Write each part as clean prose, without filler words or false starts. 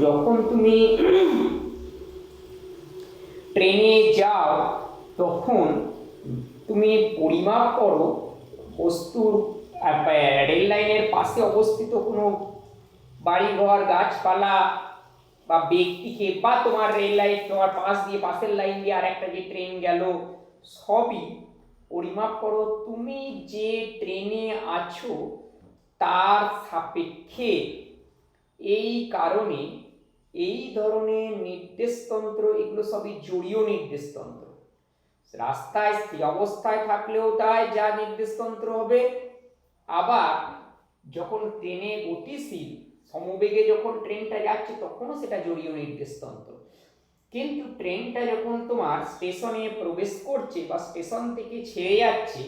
যখন তুমি ট্রেনে যাও তখন তুমি পরিমাপ করো বস্তুর রেল লাইনের পাশে অবস্থিত কোনো বাড়িঘর, গাছপালা বা ব্যক্তিকে, বা তোমার রেল লাইন তোমার পাশ দিয়ে, পাশের লাইন দিয়ে আর একটা যে ট্রেন গেল, সবই পরিমাপ করো তুমি যে ট্রেনে আছো তার সাপেক্ষে। এই কারণে এই ধরনের নির্দেশতন্ত্র, এগুলো সবই জড়ীয় নির্দেশতন্ত্র। রাস্তায় স্থির অবস্থায় থাকলেও তাই যা নির্দেশতন্ত্র হবে, আবার যখন ট্রেনে গতিশীল সমবেগে যখন ট্রেনটা যাচ্ছে তখনও সেটা জড়ীয় নির্দেশতন্ত্র। কিন্তু ট্রেনটা যখন তোমার স্টেশনে প্রবেশ করছে বা স্টেশন থেকে ছেড়ে যাচ্ছে,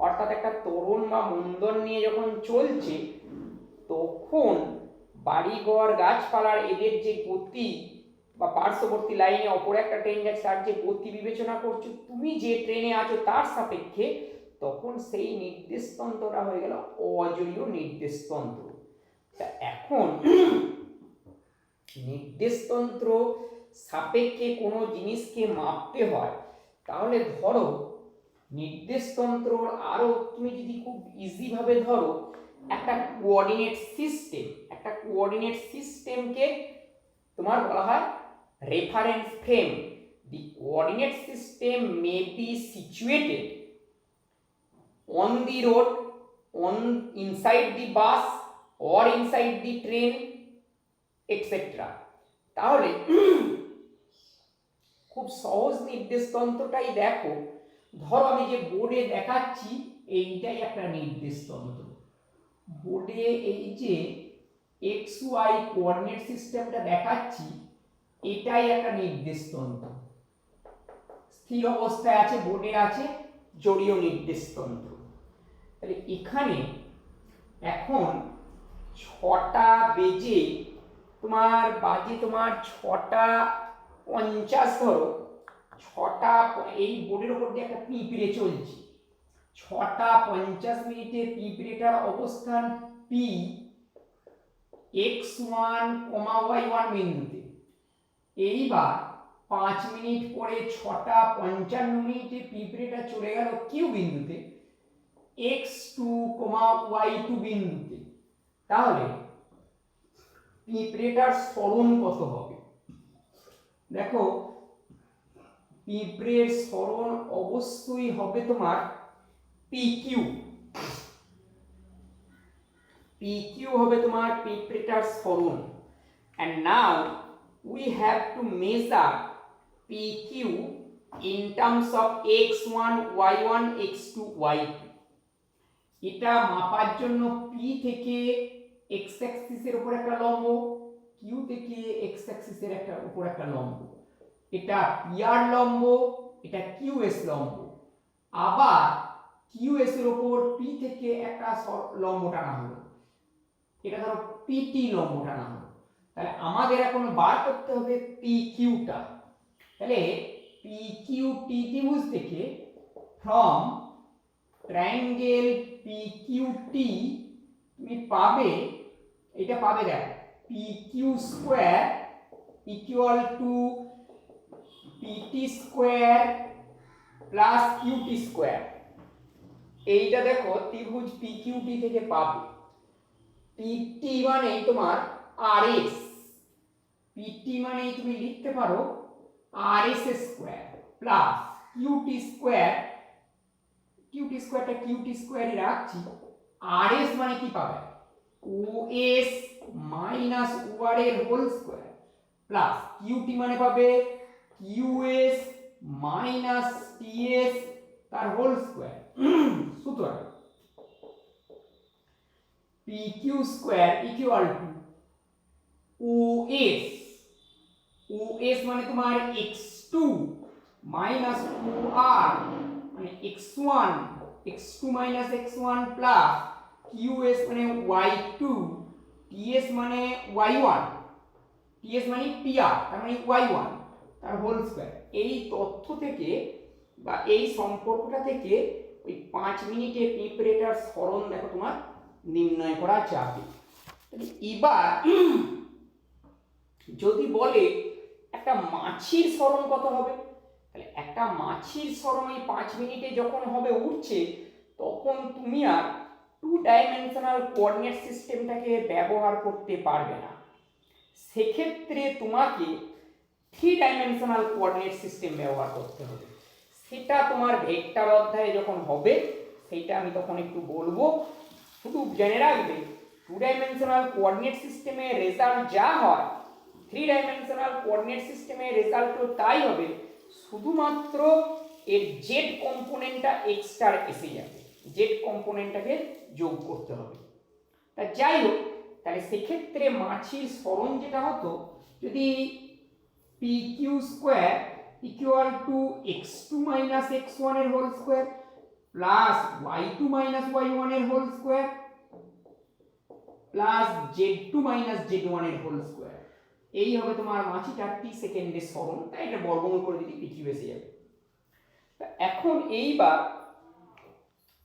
অর্থাৎ একটা ত্বরণ বা মন্দন নিয়ে যখন চলছে, তখন বাড়িঘর, গাছপালার এদের যে গতি বা পার্শ্ববর্তী লাইনে অপর একটা ট্রেন যাচ্ছে তার যে গতি বিবেচনা করছো তুমি যে ট্রেনে আছো তার সাপেক্ষে, তখন সেই নির্দেশতন্ত্রটা হয়ে গেল অজড়ীয় নির্দেশতন্ত্র। তা এখন নির্দেশতন্ত্র সাপেক্ষে কোনো জিনিসকে মাপতে হয়, তাহলে ধরো নির্দেশতন্ত্র আরো তুমি যদি খুব ইজি ভাবে ধরো, একটা কোঅর্ডিনেট সিস্টেমকে তোমার বলা হয় reference frame. The coordinate system may be situated on the road, inside the bus or inside the train, etc. তাহলে খুব সহজ নির্দেশতন্ত্রটাই দেখো। ধরো আমি যে বোর্ডে দেখাচ্ছি এইটাই একটা নির্দেশতন্ত্র। বোর্ডে এই যে এক্স ওয়াই কোঅর্ডিনেট সিস্টেমটা দেখাচ্ছি এটাই একটা নির্দেশতন্ত্র। স্থির অবস্থায় আছে, বোর্ডে আছে, জড়ীয় নির্দেশতন্ত্র। তাহলে এখানে এখন 6টা বেজে তোমার 6টা 50, ধরো 6টা, এই বোর্ডের উপর দিয়ে একটা পিঁপড়ে চলছে, 6টা 50 মিনিটে পিঁপড়েটার অবস্থান পি x1, y1 বিন্দুতে। এইবার 5 মিনিট পরে 6টা 55 মিনিটে পিঁপড়েটা চলে গেল কিউ বিন্দুতে, x2, y2 বিন্দুতে। তাহলে পিঁপড়েটার সরণ কত হবে? দেখো পিঁপড়ের সরণ অবশ্যই হবে তোমার PQ হবে তোমার পিঁপড়েটার সরণ। and now we have to measure PQ in terms of x1, y1, x2, y2. এটা মাপার জন্য P থেকে x অ্যাক্সিসের উপর একটা লম্ব, Q থেকে x অ্যাক্সিসের উপর একটা লম্ব, এটা PR লম্ব, এটা QS লম্ব। আবার QS এর উপর P থেকে একটা লম্ব টানা হলো, এটা ধরো PT লম্ব টানা হলো। তাহলে আমাদের এখন বার করতে হবে PQটা। তাহলে PQT ত্রিভুজ থেকে ফ্রম ট্রায়াঙ্গেল PQT তুমি পাবে, এটা পাবে দেখো PQ square equal two PT square plus QT square. এইটা দেখো ত্রিভুজ PQT থেকে পাবে। PT মানে তোমার RS, PT মানে তুমি লিখতে পারো RS square plus QT square, QT স্কয়ারটা QT স্কয়ারই রাখছি। RS মানে কি পাবে? OS মাইনাস OR এর হোল স্কয়ার প্লাস QT মানে পাবে QS মাইনাস TS তার হোল স্কয়ার। সুতরাং PQ square equal two OS মানে তোমার x2 মাইনাস OR মানে x2 minus x1 plus QS মানে y2, TS মানে y1, TS মানে PR তার মানে y1 তার হোল স্কয়ার। এই তথ্য থেকে বা এই সম্পর্কটা থেকে ওই 5 মিনিটে পিঁপড়েটার সরণ দেখো তোমার নির্ণয় করা যাবে। এবার যদি বলে একটা মাছির সরণ কত হবে, তাহলে একটা মাছির সরণ ওই 5 মিনিটে যখন হবে উঠছে, তখন তুমি আর 2 ডাইমেনশনাল কোঅর্ডিনেট সিস্টেমটাকে ব্যবহার করতে পারবে না। সেক্ষেত্রে তোমাকে 3 ডাইমেনশনাল কোঅর্ডিনেট সিস্টেম ব্যবহার করতে হবে। সেটা তোমার ভেক্টর অধ্যায়ে যখন হবে সেটা আমি তখন একটু বলবো। শুধু জেনে রাখবে 2 ডাইমেনশনাল কোঅর্ডিনেট সিস্টেমের রেজাল্ট যা হয় 3 ডাইমেনশনাল কোঅর্ডিনেট সিস্টেমের রেজাল্টও তাই হবে, শুধুমাত্র এর জেড কম্পোনেন্টটা এক্সট্রা এসে যাবে, জেড কম্পোনেন্টটাকে যোগ করতে হবে। তা যাই হোক, তাহলে সেক্ষেত্রে মাছির সরণ যেটা হতো, যদি P Q square equal to x2 minus x1 এর whole square plus y2 minus y1 এর whole square plus z2 minus z1 এর হোল স্কোয়ার, এই হবে তোমার মাছিটা টি সেকেন্ডের সরণ। তাই এটা বর্গমূল করে দিলে পিকিউ এসে যাবে। এখন এইবার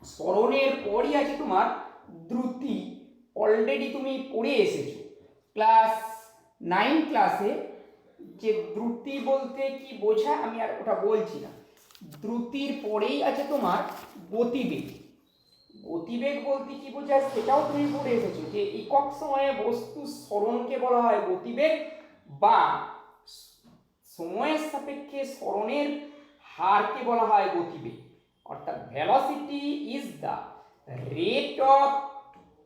সরণের পরই আছে তোমার দ্রুতি। অলরেডি তুমি পড়ে এসেছো ক্লাস 9 ক্লাসে যে দ্রুতি বলতে কি বোঝায় আমি আর ওটা বলছি না। দ্রুতির পরেই আছে তোমার গতিবেগ। গতিবেগ বলতে কি বোঝায় সেটাও তুমি পড়ে এসেছো, যে একক সময়ে বস্তুর সরণকে বলা হয় গতিবেগ, বা সময়ের সাপেক্ষে সরণের হারকে বলা হয় গতিবেগ। অর্থাৎ velocity is the rate of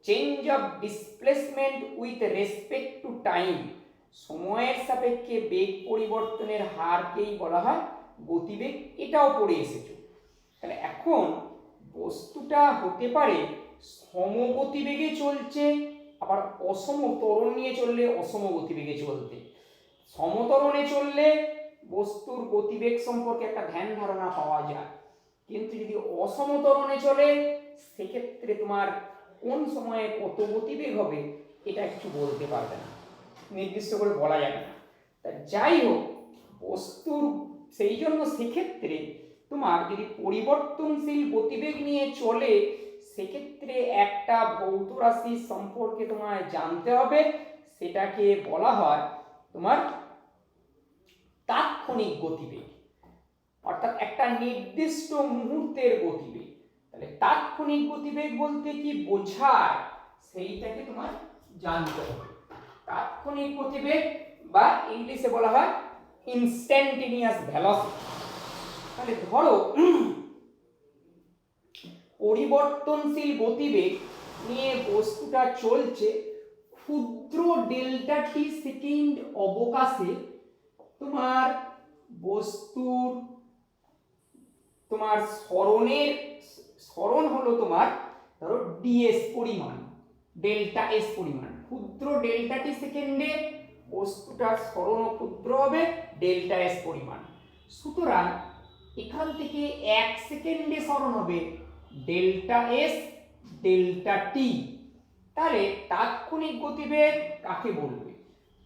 change of displacement with respect to time. সময়ের সাপেক্ষে বেগ পরিবর্তনের হারকেই বলা হয় গতিবেগ, এটাও পড়ে এসেছো। তাহলে এখন বস্তুটা হতে পারে সমগতিবেগে চলছে, আবার অসম ত্বরণ নিয়ে চললে অসম গতিবেগে চলতে। সমত্বরণে চললে বস্তুর গতিবেগ সম্পর্কে একটা ধ্যান ধারণা পাওয়া যায়, কিন্তু যদি অসম ত্বরণে চলে সেক্ষেত্রে তোমার কোন সময়ে কত গতিবেগ হবে এটা কিছু বলতে পারবে না, নির্দিষ্ট করে বলা যাবে না। তা যাই হোক, বস্তুর সেই জন্য সেক্ষেত্রে তোমার যদি পরিবর্তনশীল গতিবেগ নিয়ে চলে সেক্ষেত্রে একটা ভৌত রাশি সম্পর্কে তোমায় জানতে হবে, সেটাকে বলা হয় তোমার তাৎক্ষণিক গতিবেগ, অর্থাৎ একটা নির্দিষ্ট মুহূর্তের গতিবেগ। তাহলে তাৎক্ষণিক গতিবেগ বলতে কি বোঝায় সেইটাকে তোমার জানতে হবে। তাৎক্ষণিক গতিবেগ বা ইংলিশে বলা হয় ইনস্ট্যান্টেনিয়াস ভেলোসিটি। তাহলে ধরো পরিবর্তনশীল গতিবেগ নিয়ে বস্তুটা চলছে ক্ষুদ্র ডেল্টা টি সেকেন্ড অবকাশে, তোমার বস্তুর তোমার সরণ হলো তোমার ধরো ডিএস পরিমাণ, ডেল্টা এস পরিমাণ, ক্ষুদ্র ডেল্টা টি সেকেন্ডে বস্তুটার সরণ ক্ষুদ্র হবে ডেল্টা এস পরিমাণ। সুতরাং এখান থেকে 1 সেকেন্ডে সরণ হবে ডেল্টা এস ডেল্টা টি। তাহলে তাৎক্ষণিক গতিবেগ কাকে বলবে?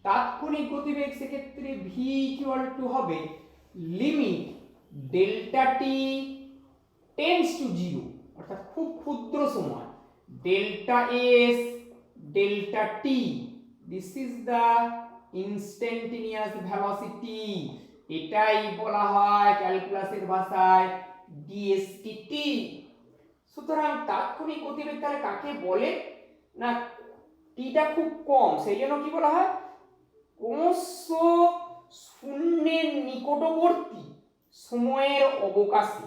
তাৎক্ষণিক গতিবেগ সেক্ষেত্রে ভি ইকুয়াল টু হবে limit delta T tends to 0, অর্থাৎ খুব ক্ষুদ্র সময় delta S delta T, this is the instantaneous velocity. এটাই বলা হয় ক্যালকুলাসের ভাষায় ডিএসটি। সুতরাং তাৎক্ষণিক গতিবেগ তাহলে কাকে বলে না, টিটা খুব কম, সেই জন্য কি বলা হয় ক্রমশ শূন্যের নিকটবর্তী সময়ের অবকাশে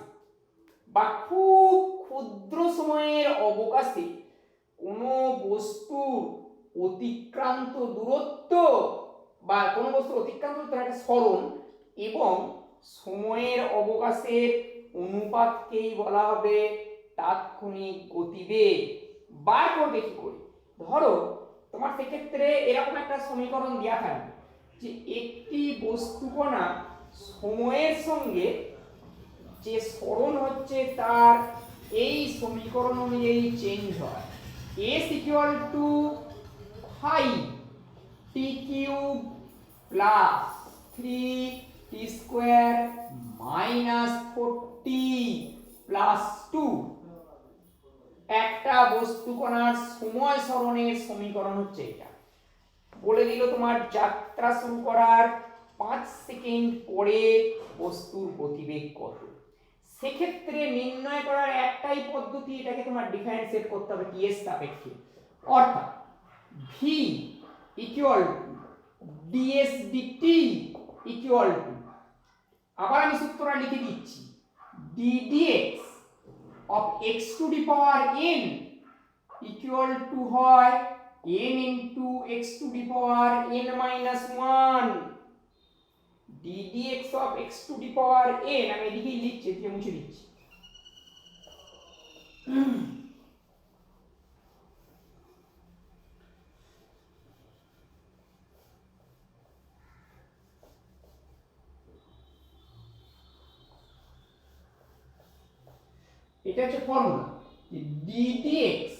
বা খুব ক্ষুদ্র সময়ের অবকাশে কোনো বস্তুর অতিক্রান্ত দূরত্ব বা কোনো বস্তুর অতিক্রান্ত দূরত্ব সরণ এবং সময়ের অবকাশের অনুপাতকেই বলা হবে তাৎক্ষণিক গতিবেগ। বার করবে কি করে? ধরো তোমার সেক্ষেত্রে এরকম একটা সমীকরণ দেওয়া থাকবে যে একটি বস্তুকণা সময়ের সঙ্গে যে সরণ হচ্ছে তার এই সমীকরণ অনুযায়ী চেঞ্জ হয়। s ইকুয়াল টু 5 টি কিউব প্লাস 3 টি স্কোয়ার মাইনাস 40 প্লাস 2। একটা বস্তুকণার সময় সরণের সমীকরণ হচ্ছে এটা। বলে দিল তোমার যাত্রা শুরু করার 5 সেকেন্ড পরে বস্তুর গতিবেগ কত। সেক্ষেত্রে নির্ণয় করার একটাই পদ্ধতি, এটাকে তোমার ডিফারেন্সিয়েট করতে হবে টি এর সাপেক্ষে, অর্থাৎ v equal to ds dt equal to, আবার আমি সূত্রটা লিখে দিচ্ছি, ddx of x to the power n equal to হয় n into x to the power n minus 1, ddx of x to the power n, আমি এদিকেই লিখছি, এদিকে মুছে দিচ্ছি। এটা হচ্ছে formula, ddx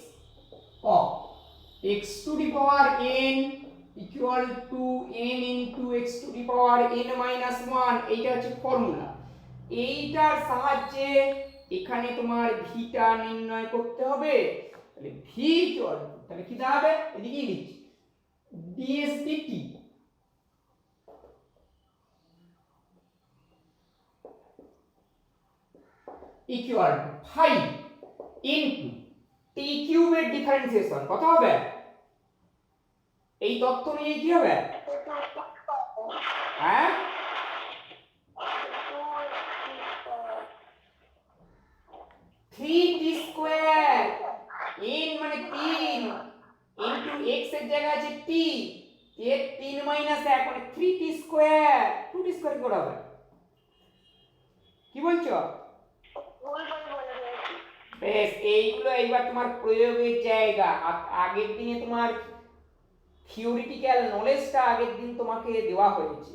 of x to the power n equal to n into x to the power n minus 1, এইটা হচ্ছে ফর্মুলা। এইটার সাহায্যে এখানে তোমার ভিটা নির্ণয় করতে হবে। তাহলে ভি ইকুয়াল টু, তাহলে কি দাঁড়াবে, এদিকেই লিখছি, ds dt equal to 5 into t কিউবের ডিফারেন্সিয়েশন কত হবে, এই তথ্য নিয়ে কি হবে, হ্যাঁ 3t স্কয়ার, n মানে 3 ইনটু x এর জায়গায় আছে t, এর 3 মাইনাস 1 মানে 3t স্কয়ার, 2t স্কয়ার কি হবে, কি বলছো? বেশ, এইগুলো এইবার তোমার প্রয়োগের জায়গা। আগের দিনে তোমার থিওরিটিক্যাল নলেজটা আগের দিন তোমাকে দেওয়া হয়েছে,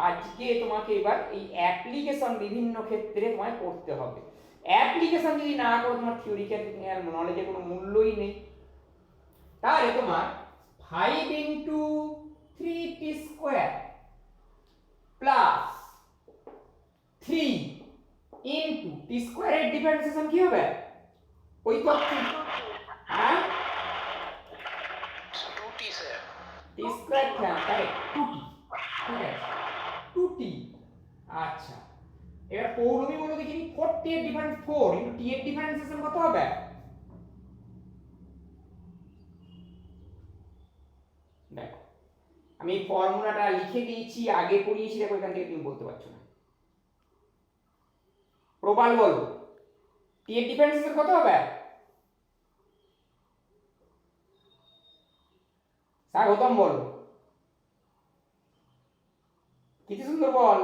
আজকে তোমাকে এবার এই অ্যাপ্লিকেশন বিভিন্ন ক্ষেত্রে তোমায় করতে হবে। অ্যাপ্লিকেশন যদি না করো তোমার থিওরিক্যাল নলেজের কোনো মূল্যই নেই। তাহলে তোমার 5 into 3t square plus 3 into t স্কয়ারের ডিফারেন্সিয়েশন কি হবে, ওই তথ্য, হ্যাঁ 2t স্যার, t স্কয়ার, হ্যাঁ কারেক্ট, 2t, ঠিক আছে 2t। আচ্ছা, এবার পৌলমী বলো দেখি 4t এর ডিফারেন্স, 4 ইনটু t এর ডিফারেন্সিয়েশন কত হবে, দেখো আমি ফর্মুলাটা লিখে দিয়েছি, আগে পড়িয়েছি, দেখো এখান থেকে তুমি বলতে পারছো না। প্রবাল বলো t এর ডিফারেন্সিয়েশন কত হবে, স্বাগতম বলো, কি সুন্দর বল,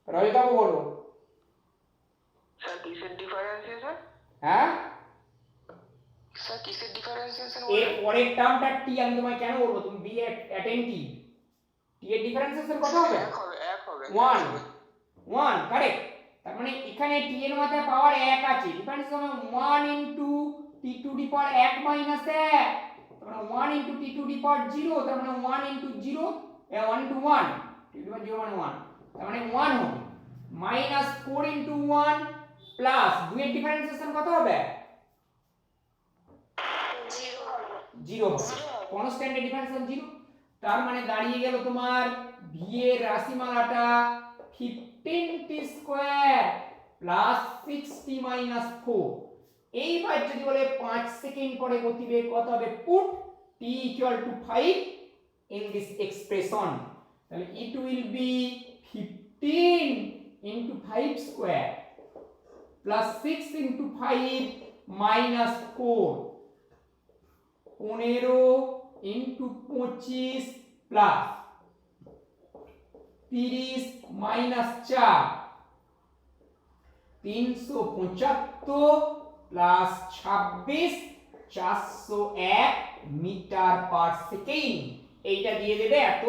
রজতাবু বলো, স্যার কিসের ডিফারেন্সিয়েশন, হ্যাঁ স্যার কিসের ডিফারেন্সিয়েশন, এর পরের টার্মটা t, আমি তোমায় কেন বলবো, তুমি বি অ্যাটেন্টিভ, t এর ডিফারেন্সিয়েশন কত হবে, 1 1 কারেক্ট। তার মানে এখানে t এর মধ্যে পাওয়ার 1 আছে, differentiation 1 into t to the power 1 minus 1, তার মানে 1 into t to the power 0, তার মানে 1 into 0 1 into 1, t to the power 0 মানে 1, তার মানে 1 হবে, মাইনাস 4 ইনটু 1 প্লাস 2 এর ডিফারেন্সিয়েশন কত হবে, 0 হবে, কনস্ট্যান্টের ডিফারেন্সিয়েশন 0। তার মানে দাঁড়িয়ে গেল তোমার v এর রাশিমালাটা 15t square plus 6t minus 4। এইবার যদি বলে 5 সেকেন্ড পরে গতিবেগ কত হবে, put t equal to 5 in this expression, তাহলে it will be 15 into 5 square plus 6 into 5 minus 4, 15 into 25 plus 30 minus 4, 375 plus 26, 401 metre per second. এইটা দিয়ে দেবে এত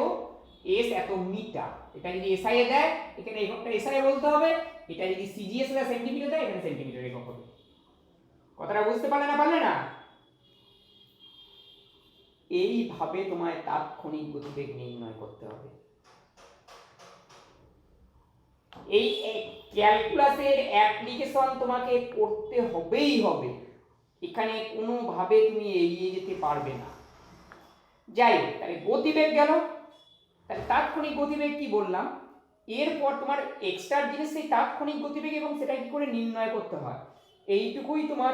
এস, এত মিটার। এটা যদি এসআই এ দেয়, এখানে এককটা এসআই বলতে হবে। এটা যদি সিজিএস এ সেন্টিমিটার দেয়, এখানে সেন্টিমিটার একক হবে। কথাটা বুঝতে পারলে না, পারলে না? এইভাবে তোমায় তাৎক্ষণিক গতিবেগ নির্ণয় করতে হবে। এই ক্যালকুলাসের অ্যাপ্লিকেশন তোমাকে করতে হবেই হবে। এখানে কোনোভাবে তুমি এড়িয়ে যেতে পারবে না। যাই হোক, তাহলে গতিবেগ গেল। তাহলে তাৎক্ষণিক গতিবেগ কি বললাম, এরপর তোমার এক্সট্রা জিনিস সেই তাৎক্ষণিক গতিবেগ এবং সেটা কি করে নির্ণয় করতে হয়, এইটুকুই তোমার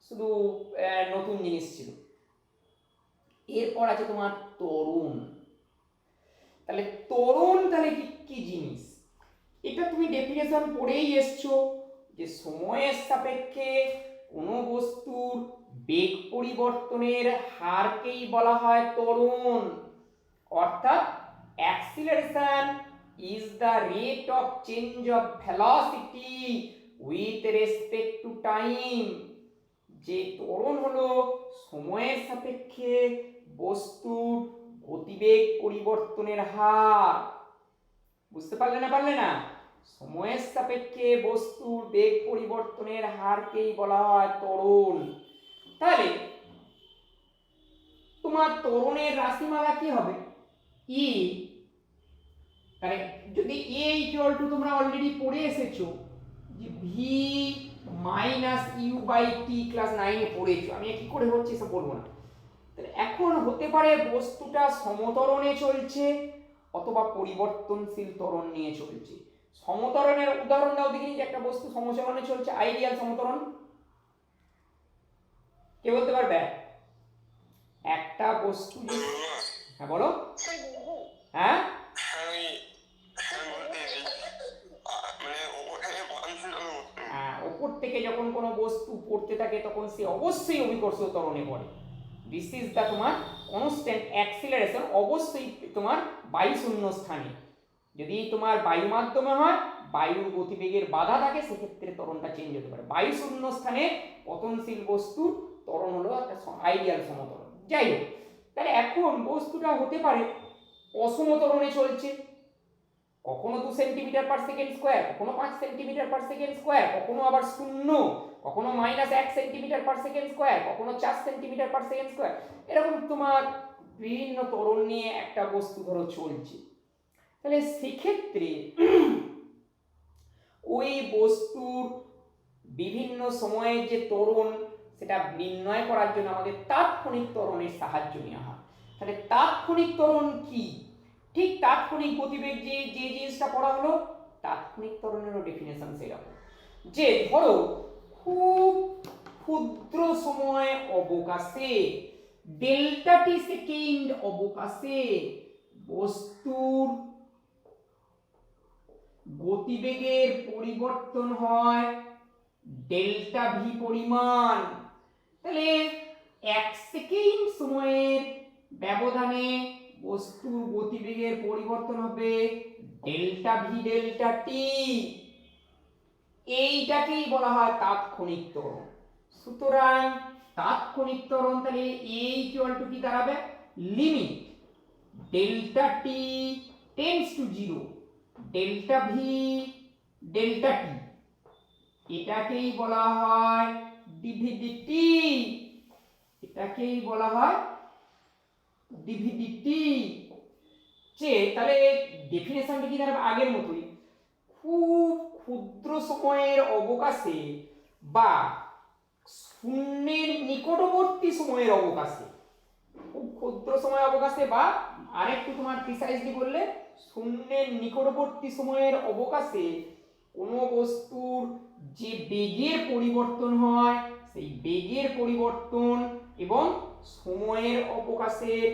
শুধু নতুন জিনিস ছিল। এরপর আছে তোমার ত্বরণ। তাহলে ত্বরণ তাহলে কি কি জিনিস, এটা তুমি ডেফিনেশন পড়েই এসছো যে সময়ের সাপেক্ষে কোনো বস্তুর বেগ পরিবর্তনের হারকেই বলা হয় ত্বরণ। অর্থাৎ acceleration is the rate of change of velocity with respect to time. যে ত্বরণ হলো সময়ের সাপেক্ষে বস্তুর গতিবেগ পরিবর্তনের হার। বুঝতে পারলে না? সময়ের সাপেক্ষে বস্তুর বেগ পরিবর্তনের হারকেই বলা হয় ত্বরণ। তাহলে তোমার ত্বরণের রাশিমালা কি হবে, ই। তাহলে যদি এ ইকুয়াল টু তোমরা অলরেডি পড়ে এসেছো যে v minus u by t class 9 এ পড়েছো, আমি কি করে হচ্ছে সব বলবো না। তাহলে এখন হতে পারে বস্তুটা সমত্বরণে চলছে অথবা পরিবর্তনশীল ত্বরণ নিয়ে চলছে। সমত্বরণের উদাহরণ দাও দেখি, যে একটা বস্তু সমচলনে চলছে, আইডিয়াল সমত্বরণ কে বলতে পারবে? একটা বস্তু যে, হ্যাঁ বলো, হ্যাঁ ওপর থেকে যখন কোনো বস্তু পড়তে থাকে তখন সে অবশ্যই অভিকর্ষ ত্বরণে পড়ে। দিস ইজ দ্য তোমার কনস্ট্যান্ট অ্যাক্সিলারেশন। অবশ্যই তোমার বায়ু শূন্য স্থানে, যদি তোমার বায়ু মাধ্যমে হয়, বায়ুর গতিবেগের বাধা থাকে, সেক্ষেত্রে ত্বরণটা চেঞ্জ হতে পারে। বায়ু শূন্য স্থানে পতনশীল বস্তুর ত্বরণ হলো একটা আইডিয়াল সমত্বরণ। যাই হোক, তাহলে এখন বস্তুটা হতে পারে অসমত্বরণে চলছে, কখনো 2 সেন্টিমিটার পার সেকেন্ড স্কোয়ার, কখনো 5 সেন্টিমিটার পার সেকেন্ড স্কোয়ার, কখনো আবার শূন্য, কখনো -1 সেন্টিমিটার পার সেকেন্ড স্কোয়ার, কখনো 4 সেন্টিমিটার পার সেকেন্ড স্কোয়ার। এরকম তোমার বিভিন্ন ত্বরণ নিয়ে একটা বস্তু ধরো চলছে। তাহলে সেক্ষেত্রে ওই বস্তুর বিভিন্ন সময়ের যে ত্বরণ, সেটা নির্ণয় করার জন্য আমাদের তাৎক্ষণিক ত্বরণের সাহায্য নেওয়া হয়। তাহলে তাৎক্ষণিক ত্বরণ কি, ঠিক তাৎক্ষণিক গতিবেগ যে জিনিসটা পড়া হলো, তাৎক্ষণিক ত্বরণেরও ডেফিনেশন সেরকম, যে ধরো খুব ক্ষুদ্র সময় অবকাশে, ডেল্টা টি সেকেন্ড অবকাশে বস্তুর গতিবেগের পরিবর্তন হয় ডেল্টা ভি পরিমাণ। তাহলে 1 সেকেন্ড সময়ের ব্যবধানে বস্তুর গতিবেগের পরিবর্তন হবে ডেল্টা ভি ডেল্টা টি। এইটাকেই বলা হয় তাৎক্ষণিক ত্বরণ। সুতরাং তাৎক্ষণিক ত্বরণ তাহলে এ ইকুয়াল টু কি দাঁড়াবে, limit delta T tends to 0 delta V delta T, এটাকেই বলা হয় ডিভিডিটি। এটাকেই বলা হয় ডিভিডিটি। যে তাহলে ডেফিনেশনটা কি দাঁড়াবে আগের মতোই, খুব ক্ষুদ্র সময়ের অবকাশে বা শূন্যের নিকটবর্তী সময়ের অবকাশে, খুব ক্ষুদ্র সময় অবকাশে বা আরেকটু তোমার প্রিসাইজলি বললে শূন্যের নিকটবর্তী সময়ের অবকাশে কোনো বস্তুর যে বেগের পরিবর্তন হয়, সেই বেগের পরিবর্তন এবং সময়ের অবকাশের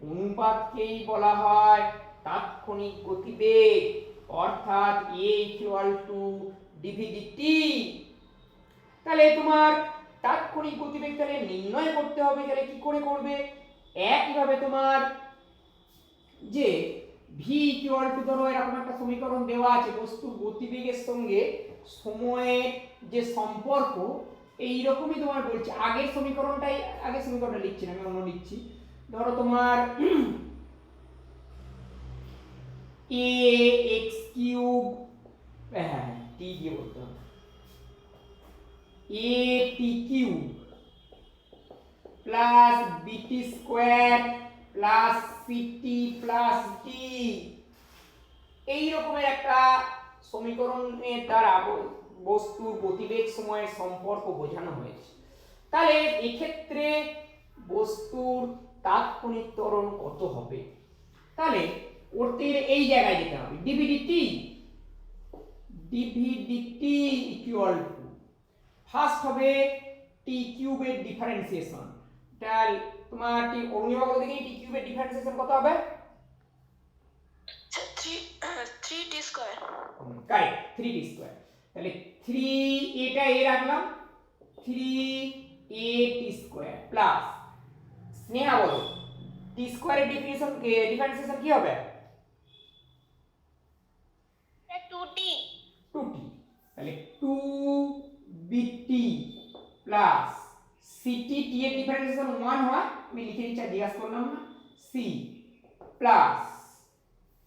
অনুপাতকেই বলা হয় তাৎক্ষণিক গতিবেগ, অর্থাৎ এ ইকুয়াল টু ডিভিডিটি। তাহলে তোমার তাৎক্ষণিক গতিবেগ তাহলে নির্ণয় করতে হবে, তাহলে কি করে করবে, একইভাবে তোমার যে ভি ইকুয়াল টু ধরো এরকম একটা সমীকরণ দেওয়া আছে, বস্তুর গতিবেগের সঙ্গে সময়ের যে সম্পর্ক, এইরকমই তোমার বলছে। আগের সমীকরণটা লিখছি না, আমি অন্য লিখছি। ধরো তোমার এ এক্স কিউব, হ্যাঁ টি দিয়ে বলতে হবে, এ টি কিউব প্লাস বিটি square plus city plus D, এই রকমের একটা সমীকরণের দ্বারা বস্তুর গতিবেগ সময়ের সম্পর্ক বোঝানো হয়েছে। তাহলে এক্ষেত্রে বস্তুর তাৎক্ষণিক ত্বরণ কত হবে? তাহলে ওটির এই জায়গায় যেতে হবে, ডিভিডিটি ইকুয়াল টু ফার্স্ট হবে টি কিউবের ডিফারেন্সিয়েশন। তাহলে তোমার টি অগ্নিবাগ দেখি টি কিউবের ডিফারেন্সিয়েশন কত হবে? 3t square. Correct, 3t square. তাহলে 3 এটা এ রাখলাম, 3at স্কয়ার প্লাস স্নেহা বলো টি স্কয়ারের ডিফারেন্সিয়েশন কি হবে? 2t 2t। তাহলে 2bt প্লাস ct, t এর ডিফারেন্সিয়েশন 1 হয়, আমি লিখে দিচ্ছি, জিজ্ঞাসা করলাম না, c প্লাস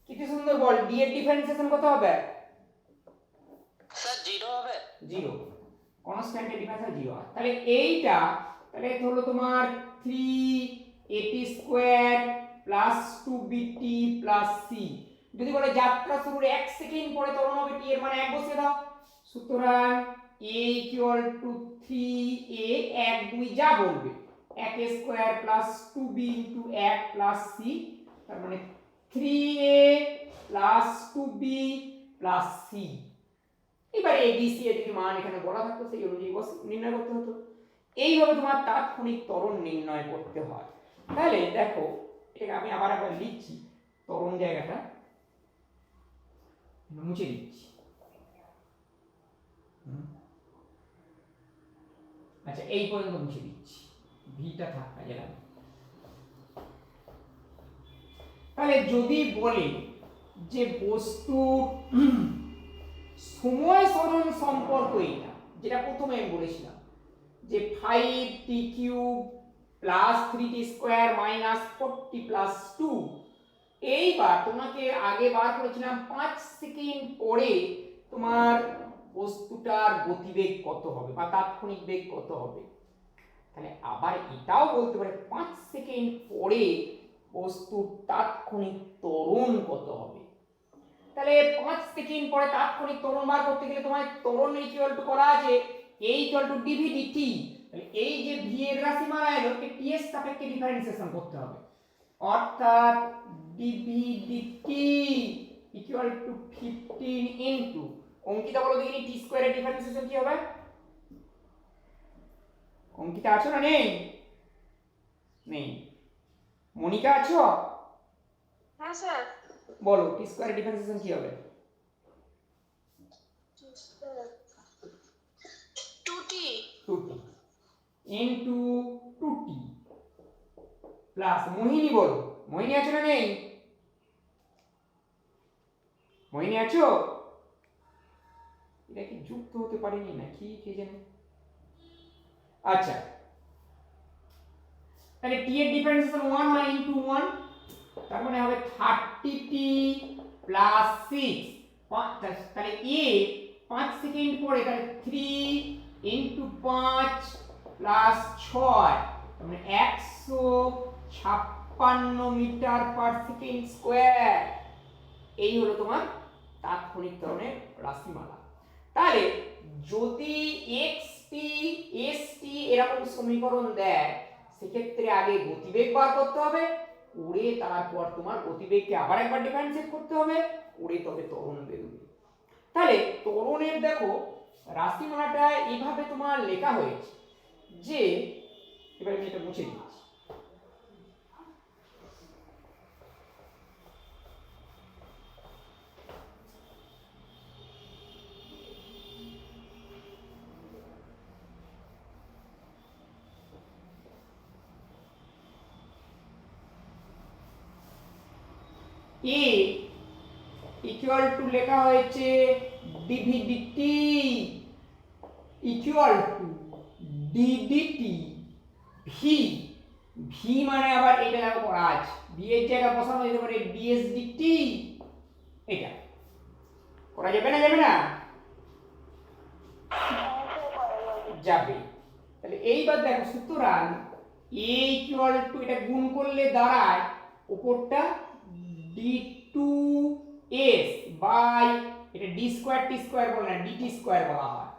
কি সুন্দর বল d এর ডিফারেন্সিয়েশন কত হবে? স্যার 0 হবে। 0, কনস্ট্যান্টের ডিফারেন্সিয়েশন 0 হয়। তাহলে এইটা তাহলে হলো তোমার 3at square plus 2bt plus c। যদি বলে যাত্রা শুরুর 1 সেকেন্ড পরে ত্বরণ হবে t এর মানে 1 বসিয়ে দাও। সুতরাং a ইকুয়াল টু 3a 1 2 যা বলবে 1 square plus 2b into 1 plus c, তার মানে 3a plus 2b plus c। এবারে a b c এর যদি মান এখানে বলা থাকতো সেই অনুযায়ী নির্ণয় করতে হতো। এইভাবে তোমার তাৎক্ষণিক ত্বরণ নির্ণয় করতে হয়। তাহলে দেখো এটাকে আমি আবার একবার লিখছি, ত্বরণ জায়গাটা মুছে দিচ্ছি। আচ্ছা এই পর্যন্ত মুছে দিচ্ছি, ভিটা থাক কাজে লাগে। তাহলে যদি বলে যে বস্তু সময় সরণ সম্পর্ক এটা, যেটা প্রথমে আমি বলেছিলাম যে 5t cube plus 3t square minus 40 plus 2, এইবার তোমাকে আগে বার করেছিলাম 5 সেকেন্ড পরে তোমার বস্তুটার গতিবেগ কত হবে বা তাৎক্ষণিক বেগ কত হবে। তাহলে আবার এটাও বলতে পারে 5 সেকেন্ড পরে বস্তুর তাৎক্ষণিক ত্বরণ কত হবে। তাহলে 5 সেকেন্ড পরে তাৎক্ষণিক ত্বরণ বার করতে গেলে তোমার ত্বরণ ইকুয়াল টু করা আছে a equal to dv dt। তাহলে এই যে v এর রাশিমালা এলো কে t এর সাপেক্ষে ডিফারেন্সিয়েশন করতে হবে, অর্থাৎ dv dt equal to 15 into Ankita বলো দেখি t স্কয়ারের ডিফারেন্সিয়েশন কি হবে? অঙ্কিতা আছো না নেই? নেই। মনিকা আছো? হ্যাঁ স্যার বলো t স্কয়ারের ডিফারেন্সিয়েশন কি হবে? 2t 2t into 2t plus মোহিনী বলো, মোহিনী আছো না নেই? মোহিনী আছো? এটা কি যুক্ত হতে পারেনি নাকি কে জানে। আচ্ছা তাহলে t এর ডিফারেন্সিয়েশন 1 হয় ইনটু 1, তার মানে হবে 30t প্লাস 6। তাহলে a 5 সেকেন্ড পরে তাহলে 3 ইনটু 5 প্লাস 6, তার মানে 156 মিটার পার সেকেন্ড স্কয়ার। এই হলো তোমার তাৎক্ষণিক ত্বরণের রাশিমালা। তাহলে যদি xt st এরকম সমীকরণ দেয় সেক্ষেত্রে আগে গতিবেগ বার করতে হবে, করে তারপর তোমার গতিবেগকে আবার একবার ডিফারেন্সিয়েট করতে হবে, করে তবে ত্বরণ বেরোবে। তাহলে ত্বরণের দেখো রাশিমালাটা এইভাবে তোমার লেখা হয়েছে যে, এবার আমি এটা মুছে দিচ্ছি। a ইকুয়াল টু লেখা হয়েছে dv dt equal to d dt v, v মানে আবার এটা দেখো করা আছে, v এর জায়গা বসানো যেতে পারে ds dt। এটা করা যাবে না? যাবে না? যাবে। তাহলে এইবার দেখো সুতরাং a ইকুয়াল টু এটা গুণ করলে দাঁড়ায় উপরটা d2s বাই, এটা d স্কয়ার t স্কয়ার বলে না dt স্কয়ার বলা হয়,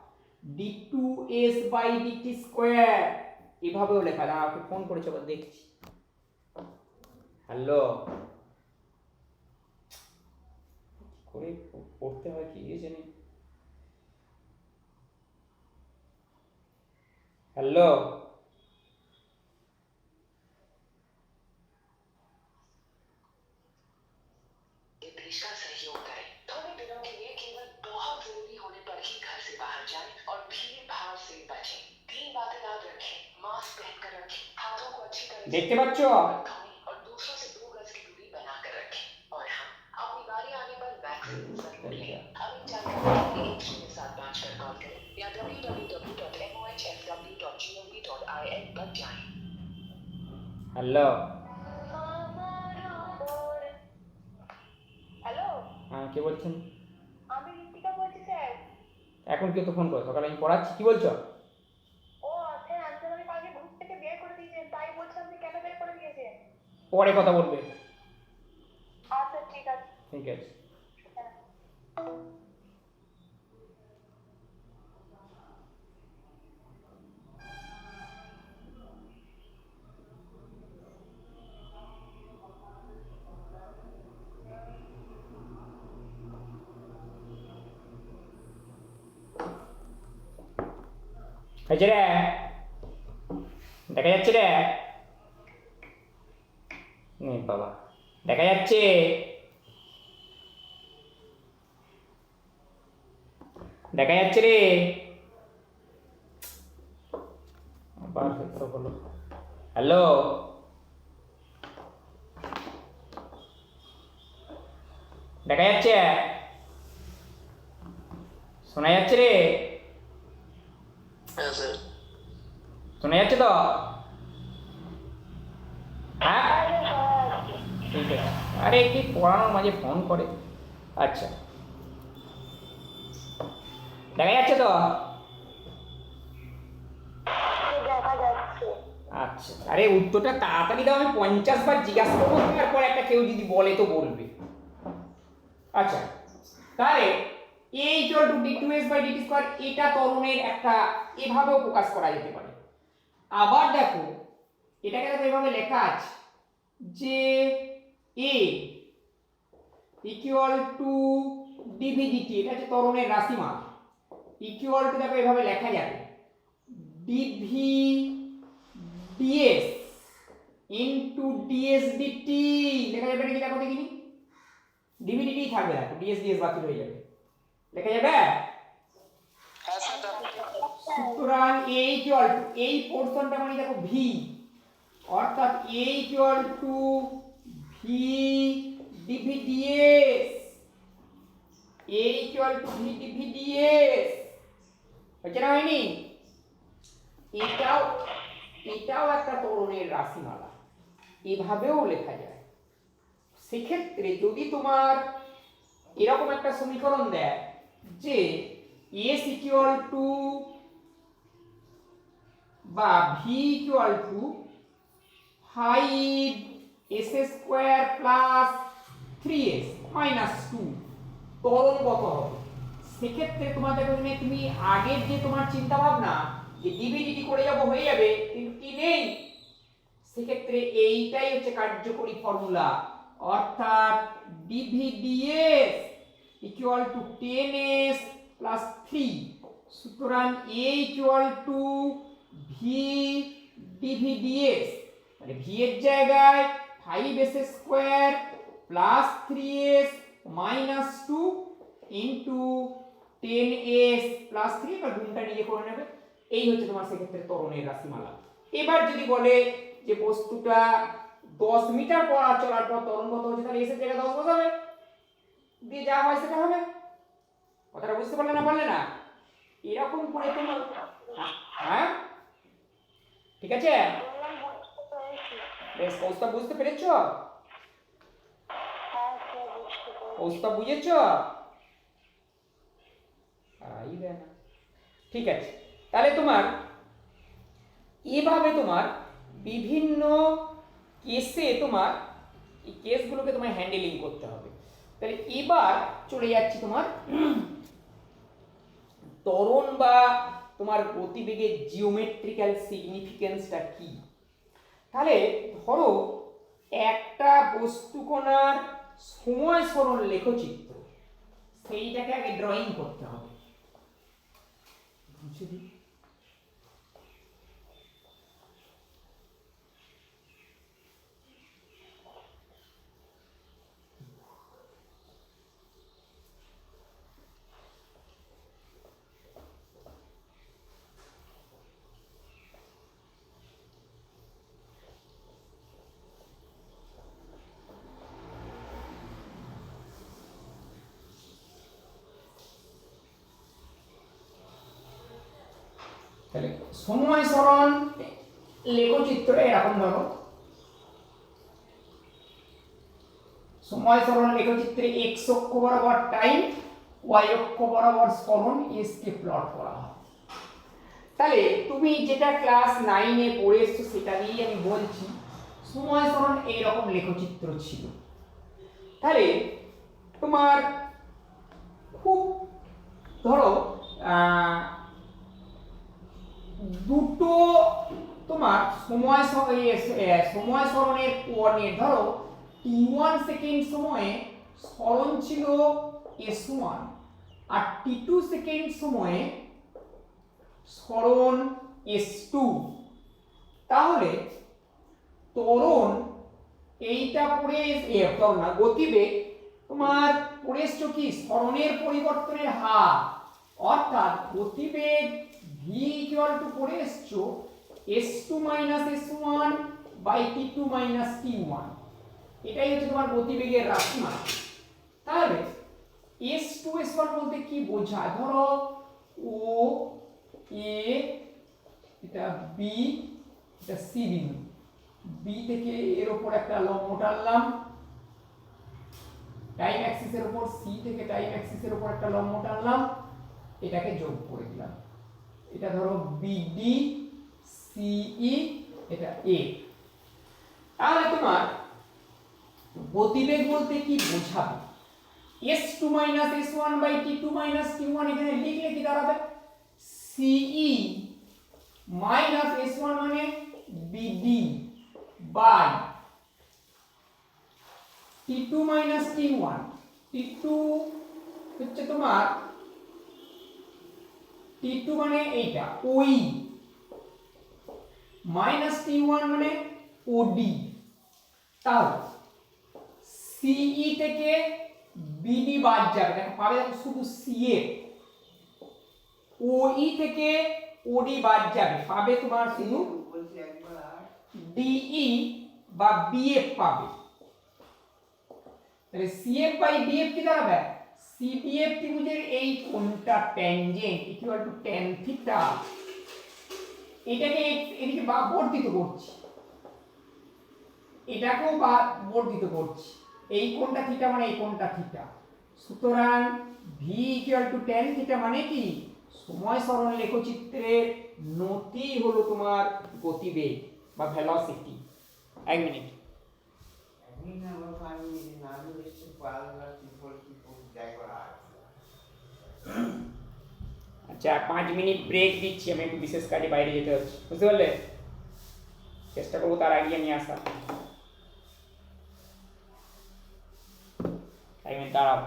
d2s বাই dt স্কয়ার এভাবেও লেখা যায়। আমাকে ফোন করেছে, আবার দেখছি। হ্যালো, করে পড়তে হয় কি জানি। হ্যালো, देश का सहयोग करें। थोड़े दिनों के लिए केवल बहुत जरूरी होने पर ही घर से बाहर जाएं और भीड़ भाड़ से बचें। 3 बातें याद रखें। मास्क पहनकर रखें, हाथों को अच्छी तरह से দেখতে পাচ্ছ? धोएं और दूसरों से 2 गज की दूरी बनाकर रखें। और हाँ, अपनी बारी आने पर वैक्सीन जरूर लें। अधिक जानकारी के लिए 1075 पर कॉल करें या www.mohfw.gov.in पर जाएं। হ্যালো, হ্যালো, হ্যাঁ কে বলছেন? আমি ঋতিকা বলছি স্যার। এখন কেউ তো ফোন করো, সকালে আমি পড়াচ্ছি। কি বলছো? ও স্যার, আজকে আমি কালকে গ্রুপ থেকে বের করে দিয়েছেন, তাই বলছি আপনি কেন বের করে দিয়েছেন? পরে কথা বলবে। আচ্ছা ঠিক আছে। ঠিক আছে। হয়েছে রে, দেখা যাচ্ছে রে? বাবা, দেখা যাচ্ছে? দেখা যাচ্ছে রে? আবার হলো। হ্যালো, দেখা যাচ্ছে? শোনা যাচ্ছে রে? हाँ सर। শোনা যাচ্ছে তো? হ্যাঁ ঠিক আছে। আরে কি পড়ানোর মাঝে ফোন করে। আচ্ছা, দেখা যাচ্ছে তো? দেখা যাচ্ছে। আচ্ছা, আরে উত্তরটা তাড়াতাড়ি দাও, আমি 50 বার জিজ্ঞাসা করবো, তারপর একটা কেউ যদি বলে তো বলবে। আচ্ছা, তাহলে a equal to d2s by dt square, এটা ত্বরণের একটা এভাবেও প্রকাশ করা যেতে পারে। আবার দেখো, এটাকে দেখো এভাবে লেখা আছে যে a equal to dv dt, এটা হচ্ছে ত্বরণের রাশিমালা। ইকুয়াল টু দেখো এভাবে লেখা যাবে dv ds into ds dt, লেখা যাবে নাকি? দেখো দেখিনি, dv dt থাকবে, দেখো ds ds বাতিল হয়ে যাবে, লেখা যাবে? हाँ सर। সুতরাং a ইকুয়াল টু এই পোরশনটা মানে দেখো v, অর্থাৎ a equal to v dv ds, a equal to v dv ds। হচ্ছে না, হয়নি? এটাও একটা ত্বরণের রাশিমালা, এভাবেও লেখা যায়। সেক্ষেত্রে যদি তোমার এরকম একটা সমীকরণ দেয় যে s ইকুয়াল টু বা v equal to 5s square plus 3s minus 2, ত্বরণ কত হবে? সেক্ষেত্রে তোমাদের জন্য তুমি আগের যে তোমার চিন্তা ভাবনা যে ডিভিডিটি করে যাব হয়ে যাবে, কিন্তু কি নেই, সেক্ষেত্রে এইটাই হচ্ছে কার্যকরী ফর্মুলা, অর্থাৎ ডিভিডিএস ইকুয়াল টু 10s প্লাস 3। সুতরাং a ইকুয়াল টু v ডিভিডিএস, মানে v এর জায়গায় 5s square plus 3s minus 2 into 10s plus 3, বা গুণটা নিজে করে নেবে। এই হচ্ছে তোমার সেক্ষেত্রে ত্বরণের রাশিমালা। এবার যদি বলে যে বস্তুটা 10 মিটার চলার পর ত্বরণ কত হচ্ছে, তাহলে s এর জায়গায় 10 বসাবে, দিয়ে যা হয় সেটা হবে। কথাটা বুঝতে পারলে না? পারলে না? এরকম করে তোমার, হ্যাঁ ঠিক আছে, বেশ প্রস্তাব বুঝতে পেরেছো? প্রস্তাব বুঝেছো? ঠিক আছে, তাহলে তোমার এভাবে তোমার বিভিন্ন কেসে তোমার এই কেসগুলোকে তোমার হ্যান্ডেলিং করতে হবে। তাহলে এবার চলে যাচ্ছি তোমার ত্বরণ বা তোমার গতিবেগের জিওমেট্রিক্যাল সিগনিফিকেন্সটা কি। তাহলে ধরো একটা বস্তুকণার সময় সরণ লেখচিত্র, সেইটাকে আগে ড্রয়িং করতে হবে। বুঝে দিই। তাহলে সময় সরণ লেখচিত্র এরকম ধরো, সময় সরণ লেখচিত্রে এক্স অক্ষ বরাবর টাইম, ওয়াই অক্ষ বরাবর সরণ এস কে প্লট করা হয়। তাহলে তুমি যেটা ক্লাস 9-এ পড়ে এসছো সেটা দিয়েই আমি বলছি, সময় সরণ এইরকম লেখচিত্র ছিল। তাহলে তোমার খুব ধরো দুটো তোমার সময় সরণের কোঅর্ডিনেট, ধরো t1 সেকেন্ড সময়ে সরণ ছিল s1 আর t2 সেকেন্ড সময়ে সরণ s2। তাহলে ত্বরণ এইটা পড়ে ত্বরণ না, গতিবেগ তোমার পড়ে এসছো কি সরণের পরিবর্তনের হার, অর্থাৎ গতিবেগ v ইকুয়াল টু পড়ে এসছো s2 s1 by t2 t1। এটাই হচ্ছে তোমার গতিবেগের রাশিমালা। তাহলে s2 s1 বলতে কি বোঝায়, ধরো ও এ, এটা বি, এটা সি বিন্দু, বি থেকে এর উপর একটা লম্ব টানলাম টাইম অ্যাক্সিসের উপর, সি থেকে টাইম অ্যাক্সিসের উপর একটা লম্ব টানলাম, এটাকে যোগ করে দিলাম, এটা ধরো বিডি সিই, এটা এ। তাহলে তোমার গতিবেগ বলতে কি বোঝাবে, s2 s1 by t2 t1, এখানে লিখলে কি দাঁড়াবে সিই মাইনাস s1 মানে BD by t2 t1, t2 হচ্ছে তোমার t2 মানে এইটা ওই, মাইনাস t1 মানে ওডি। তাহলে সিই থেকে বিডি বাদ যাবে, দেখো পাবে দেখো শুধু সিএ, ওই থেকে ওডি বাদ যাবে, পাবে তোমার শুধু ডিই বা বিএফ পাবে। তাহলে সিএফ বাই বিএফ কি দাঁড়াবে, সিবিএফ ত্রিভুজের এই কোণটা tangent equal to tan theta, এটাকে এদিকে বর্ধিত করছি, এটাকেও বর্ধিত করছি, এই কোণটা থিটা মানে এই কোণটা থিটা। সুতরাং V equal two tan theta মানে কি, সময় সরণ লেখচিত্রের নতি হলো তোমার গতিবেগ বা ভেলোসিটি। এক মিনিট, আচ্ছা 5 মিনিট ব্রেক দিচ্ছি, আমি একটু বিশেষ কাজে বাইরে যেতে হচ্ছে, বুঝতে পারলে? চেষ্টা করবো তার আগে নিয়ে আসা। টাইমে দাঁড়াও।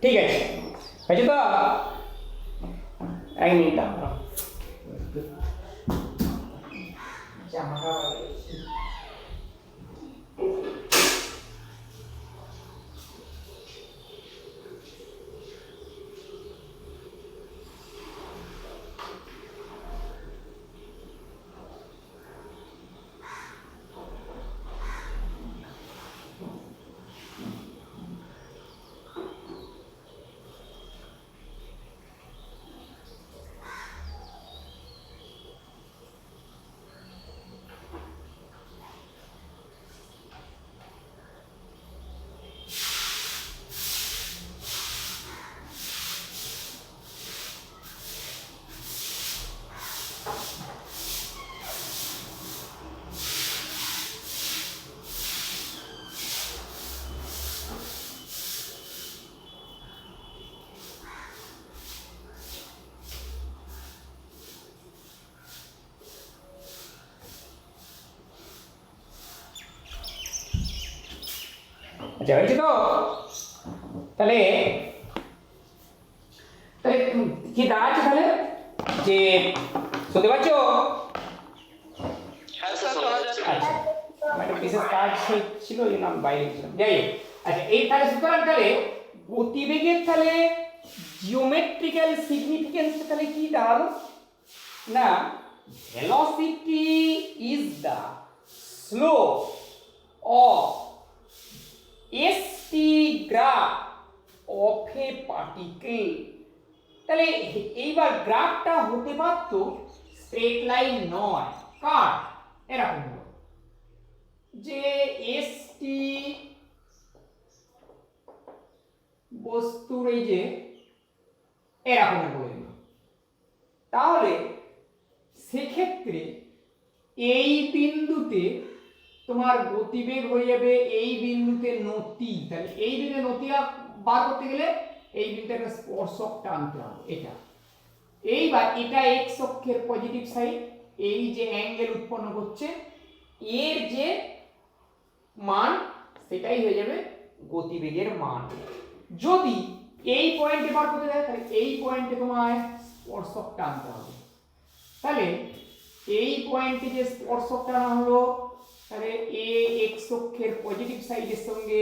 ঠিক আছে, হয়েছে তো? এক মিনিট দাঁড়াও। জামাটা আচ্ছা, হয়েছে তো? তাহলে তাহলে কি দাঁড়াচ্ছে তাহলে, যে শুনতে পাচ্ছ? আচ্ছা, আমার একটা বিশেষ কাজ ছিল, এই জন্য আমি বাইরে ছিলাম। যাই হোক, আচ্ছা, এই তাহলে সুতরাং তাহলে গতিবেগের তাহলে জিওমেট্রিক্যাল সিগনিফিকেন্স তাহলে কি দাঁড়ালো না, velocity is the slope of st graph of a particle. তাহলে এইবার গ্রাফটা হতে পারত স্ট্রেট লাইন নয়, কাট, এরকম হলো যে st বস্তুর এই যে এরকম বলে দিল, তাহলে সেক্ষেত্রে এই বিন্দুতে তোমার গতিবেগ হয়ে যাবে এই বিন্দুতে নতি। তাহলে এই বিন্দুতে নতি বার করতে গেলে এই বিন্দুতে একটা স্পর্শক টানতে হবে, এটা। এইবার এটা এক্স অক্ষের পজিটিভ সাইড, এই যে অ্যাঙ্গেল উৎপন্ন করছে এর যে মান সেটাই হয়ে যাবে গতিবেগের মান। যদি এই পয়েন্টে বার করতে যায় তাহলে এই পয়েন্টে তোমায় স্পর্শক টানতে হবে। তাহলে এই পয়েন্টে যে স্পর্শক টানা হলো, তাহলে এ এক্স অক্ষের পজিটিভ সাইডের সঙ্গে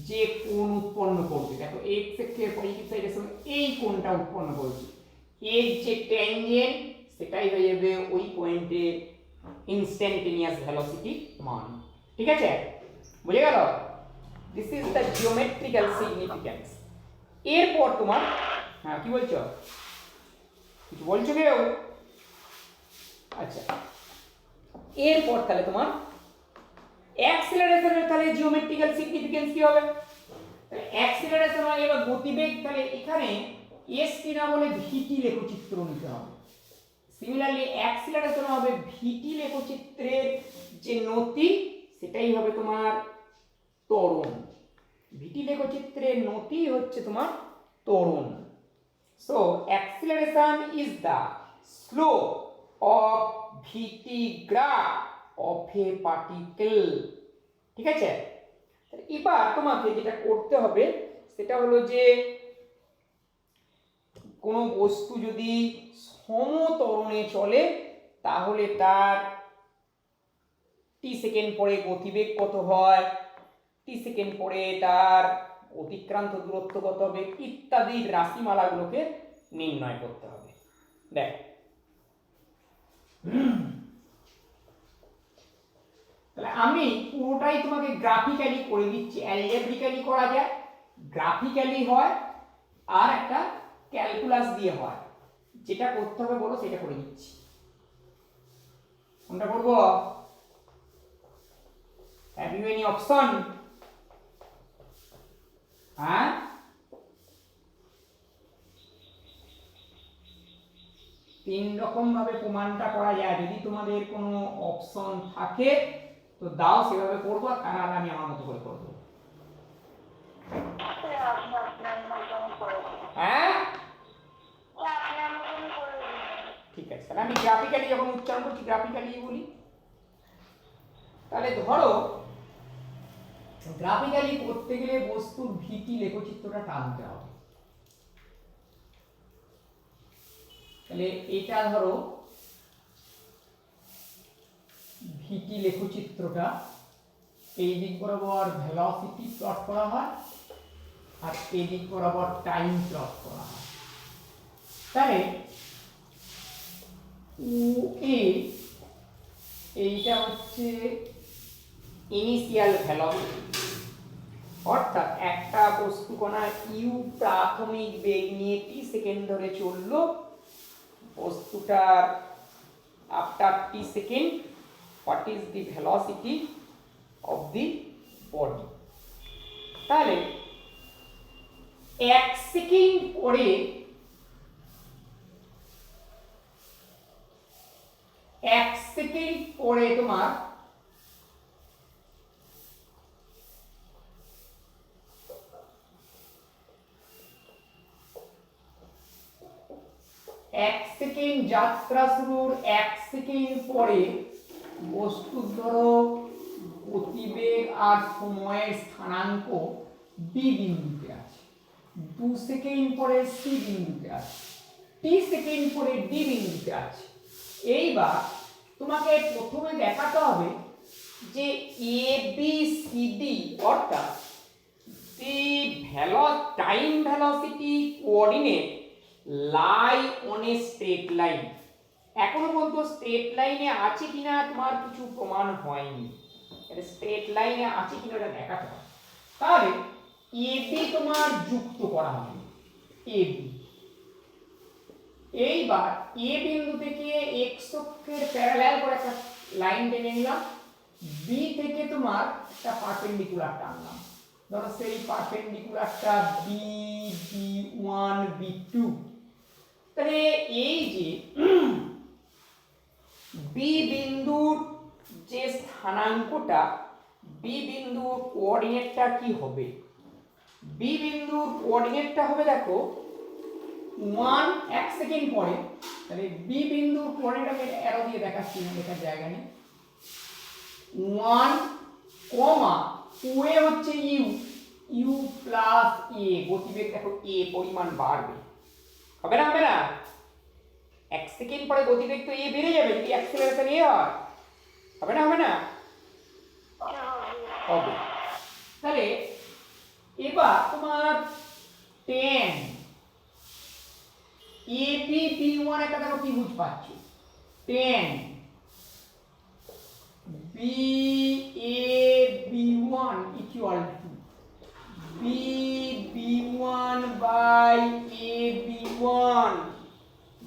যে কোণ উৎপন্ন করবে, দেখো এক্স অক্ষের পজিটিভ সাইডের সঙ্গে এই কোণটা উৎপন্ন করবে, এর যে ট্যানজেন্ট সেটাই হয়ে যাবে ওই পয়েন্টে ইনস্ট্যান্টেনিয়াস ভেলোসিটি মান। ঠিক আছে, বুঝে গেল? This is the geometrical significance. এরপর তোমার, হ্যাঁ কি বলছো, কিছু বলছো কেউ? আচ্ছা, এরপর তাহলে তোমার অ্যাক্সিলারেশনের তাহলে জিওমেট্রিক্যাল সিগনিফিকেন্স কি হবে? তাহলে অ্যাক্সিলারেশন মানে এবার গতিবেগ, তাহলে এখানে এসটি না বলে ভিটি লেখচিত্র নিতে হবে। সিমিলারলি অ্যাক্সিলারেশন হবে ভিটি লেখচিত্রের যে নতি সেটাই হবে তোমার ত্বরণ। ভিটি লেখচিত্রের নতি হচ্ছে তোমার ত্বরণ। So acceleration is the slope of VT graph of a particle. ঠিক আছে, এবার তোমাকে যেটা করতে হবে সেটা হলো যে কোনো বস্তু যদি সমত্বরণে চলে তাহলে তার টি সেকেন্ড পরে গতিবেগ কত হয়, টি সেকেন্ড পরে তার অতিক্রান্ত দূরত্ব কত হবে ইত্যাদি রাশিমালাগুলোকে নির্ণয় করতে হবে। দেখ, তাহলে আমি পুরোটাই তোমাকে গ্রাফিক্যালি করে দিচ্ছি। অ্যালজেব্রিক্যালি করা যায়, গ্রাফিক্যালি হয়, আর একটা ক্যালকুলাস দিয়ে হয়। যেটা করতে হবে বলো সেটা করে দিচ্ছি। কোনটা করব? Have you any option? হ্যাঁ, তিন রকম ভাবে প্রমাণটা করা যায়। যদি তোমাদের কোনো অপশন থাকে তো দাও, সেভাবে করবো, আর তাহলে আমি আমার মতো করে করবো। হ্যাঁ ঠিক আছে, তাহলে আমি গ্রাফিক্যালি যখন উচ্চারণ করছি গ্রাফিক্যালি বলি। তাহলে ধরো গ্রাফিক্যালি করতে গেলে বস্তুর ভিটি লেখচিত্রটা টানতে হবে। তাহলে এটা ধরো ভিটি লেখচিত্রটা, এই দিক বরাবর ভেলোসিটি প্লট করা হয় আর এই দিক বরাবর টাইম প্লট করা হয়। তাহলে OA এইটা হচ্ছে ইনিশিয়াল ভেলোসিটি, অর্থাৎ একটা বস্তুকণা ইউ প্রাথমিক বেগ নিয়ে টি সেকেন্ড ধরে চললো, বস্তুটার after T second what is the velocity of the body. তাহলে 1 সেকেন্ড পরে 1 সেকেন্ড পরে তোমার এক সেকেন্ড যাত্রা শুরুর 1 সেকেন্ড পরে বস্তুর ধরো গতিবেগ আর সময়ের স্থানাঙ্ক বি বিন্দুতে আছে, 2 সেকেন্ড পরে সি বিন্দুতে আছে, টি সেকেন্ড পরে ডি বিন্দুতে আছে। এইবার তোমাকে প্রথমে দেখাতে হবে যে এ বি সি ডি অর্থাৎ the time velocity coordinate lie on a straight line. এখনো পর্যন্ত স্ট্রেট লাইনে আছে কিনা তোমার কিছু প্রমাণ হয়নি, স্ট্রেট লাইনে আছে কিনা ওটা দেখাতে হবে। তাহলে এবি তোমার যুক্ত করা হবে, এবি। এইবার এ বিন্দু থেকে এক্স অক্ষের প্যারালাল করে একটা লাইন টেনে নিলাম, বি থেকে তোমার একটা পারপেন্ডিকুলার টানলাম, ধরো সেই পারপেন্ডিকুলারটা বি বি1 বি2। তাহলে এই যে বি বিন্দুর যে স্থানাঙ্কটা, বি বিন্দুর কোঅর্ডিনেটটা কি হবে? বি বিন্দুর কোঅর্ডিনেটটা হবে দেখো 1 1 সেকেন্ড পরে, তাহলে বি বিন্দুর কোঅর্ডিনেট আমি অ্যারো দিয়ে দেখাচ্ছি, লেখার জায়গা নেই, 1 কমা ওয়ে হচ্ছে ইউ, ইউ প্লাস এ, গতিবেগ দেখো এ পরিমাণ বাড়বে, হবে না হবে না? 1 সেকেন্ড পরে গতিবেগ তো এ বেড়ে যাবে যদি অ্যাক্সেলারেশন এ হয়, হবে না হবে না? হবে। তাহলে এবার তোমার 10 এবি বি1 একটা দেখো কি বুঝ পাচ্ছ, 10 B A B one equal to B B one by A B one,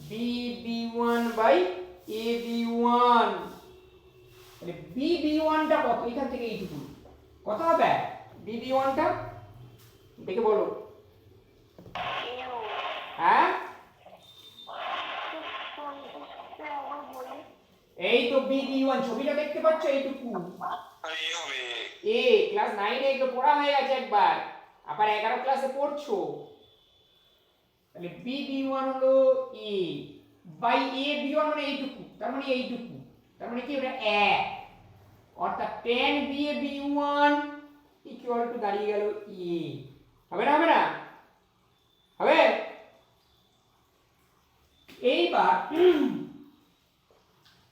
B B one by A B one. তাহলে বি বি1টা কত? এখান থেকে এইটুকু কত হবে বি বি1টা? দেখে বলো। হ্যাঁ এই তো বি বি1, ছবিটা দেখতে পাচ্ছ এইটুকু, এ ক্লাস 9 এ এগুলো পড়া হয়ে গেছে একবার, আবার 11 ক্লাসে পড়ছো। তাহলে বি বি1 হলো এ বাই এ বি1 মানে এইটুকু, তার মানে এইটুকু, তার মানে কি ওটা 1, অর্থাৎ 10 B A B one equal to দাঁড়িয়ে গেল এ। হবে না হবে না? হবে। এইবার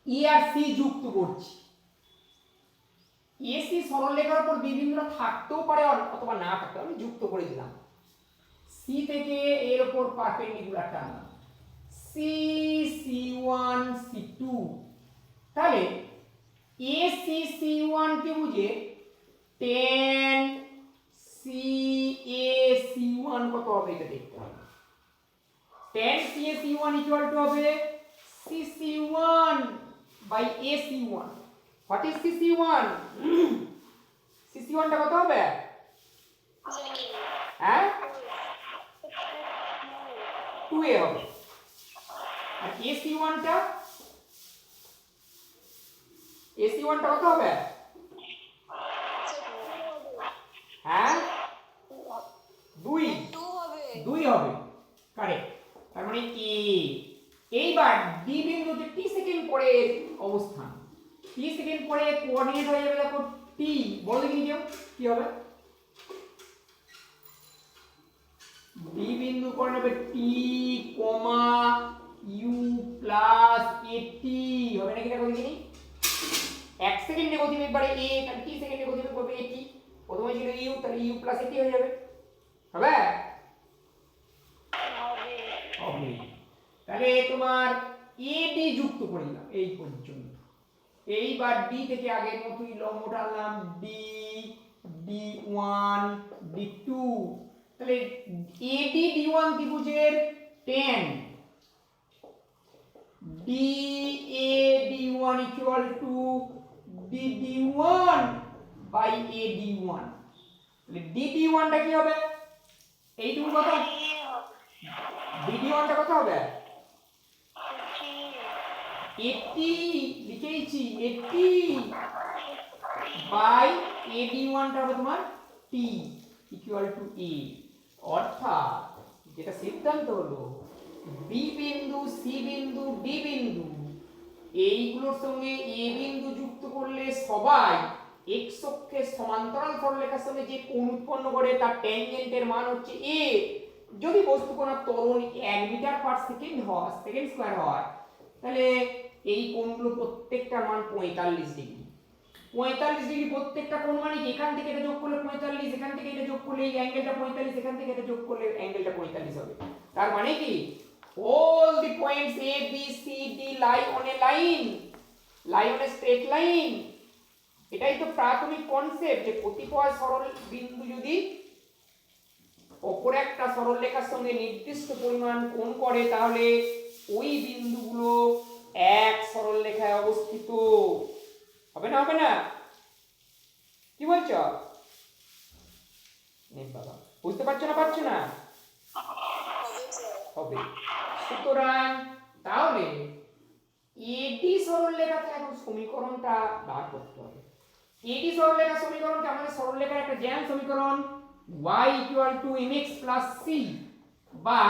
ই আর সি যুক্ত করছি, এসি সরলরেখার উপর বি বিন্দুটা থাকতেও পারে অথবা না থাকতে, আমি যুক্ত করে দিলাম। সি থেকে এর উপর পারপেন্ডিকুলার টানলাম, সি সি1 সি2। তাহলে এ সি সি1 কে বুঝে 10 সি এ সি1 কত হবে এটা দেখতে হবে। 10 সি এ সি1 ইকুয়াল টু হবে সি সি1 বাই এ সি1। হোয়াট ইজ সি সি1? সি সি1 টা কত হবে? হ্যাঁ 2a হবে। আর এ সি1 টা, এ সি1 টা কত হবে? হ্যাঁ 2 হবে, কারেক্ট। তার মানে কি এইবার ডি বিন্দুতে টি সেকেন্ড পরে অবস্থান, টি সেকেন্ড পরে কোঅর্ডিনেট হয়ে যাবে দেখো টি, বলো দেখি কেউ কি হবে? ডি বিন্দু কোঅর্ডিনেট হবে টি কমা ইউ প্লাস এটি হবে নাকি দেখো দেখিনি 1 সেকেন্ডে গতিবেগ বাড়ে এ তাহলে কি সেকেন্ডে গতিবেগ হবে এটি প্রথমে ছিল ইউ তাহলে ইউ প্লাস এটি হয়ে যাবে হবে হবে তাহলে তোমার এডি যুক্ত করে দিলাম এই পর্যন্ত এইবার ডি থেকে আগের মতোই লম্ব টানলাম ডি ডি1 ডি2 তাহলে এডি ডি1 ত্রিভুজের tan DAD1 equal to DD1 by AD1 তাহলে DD1 টা কি হবে এইটুকু কত DD1 টা কত হবে 80 লিখেইছি 80 বাই AD1 টা হবে তোমার T equal to A অর্থাৎ যেটা সিদ্ধান্ত হলো বি বিন্দু সি বিন্দু ডি বিন্দু এইগুলোর সঙ্গে এ বিন্দু যুক্ত করলে সবাই এক্স অক্ষের সমান্তরাল সরলরেখার সঙ্গে যে কোণ উৎপন্ন করে তার ট্যানজেন্টের মান হচ্ছে এ যদি বস্তুকণার ত্বরণ 1 মিটার পার সেকেন্ড হয় সেকেন্ড স্কয়ার হয় তাহলে এই কোণগুলো প্রত্যেকটার মান 45 ডিগ্রি 45 ডিগ্রি প্রত্যেকটা কোণ মানে কি এখান থেকে এটা যোগ করলে 45 এখান থেকে এটা যোগ করলে এই অ্যাঙ্গেলটা 45 এখান থেকে এটা যোগ করলে অ্যাঙ্গেলটা 45 হবে তার মানে কি all the points A B C D lie on a straight line এটাই তো প্রাথমিক কনসেপ্ট যে কতিপয় সরল বিন্দু যদি অপর একটা সরল রেখার সঙ্গে নির্দিষ্ট পরিমাণ কোণ করে তাহলে ওই বিন্দুগুলো এক সরল রেখায় অবস্থিত হবে না কি বলছো নেই বাবা বুঝতে পারছো না হবে সুতরাং তাহলে এডি সরলরেখাতে এখন সমীকরণটা বার করতে হবে এডি সরলরেখার সমীকরণটা আমাদের সরলরেখার একটা জ্যাম সমীকরণ y mx c বা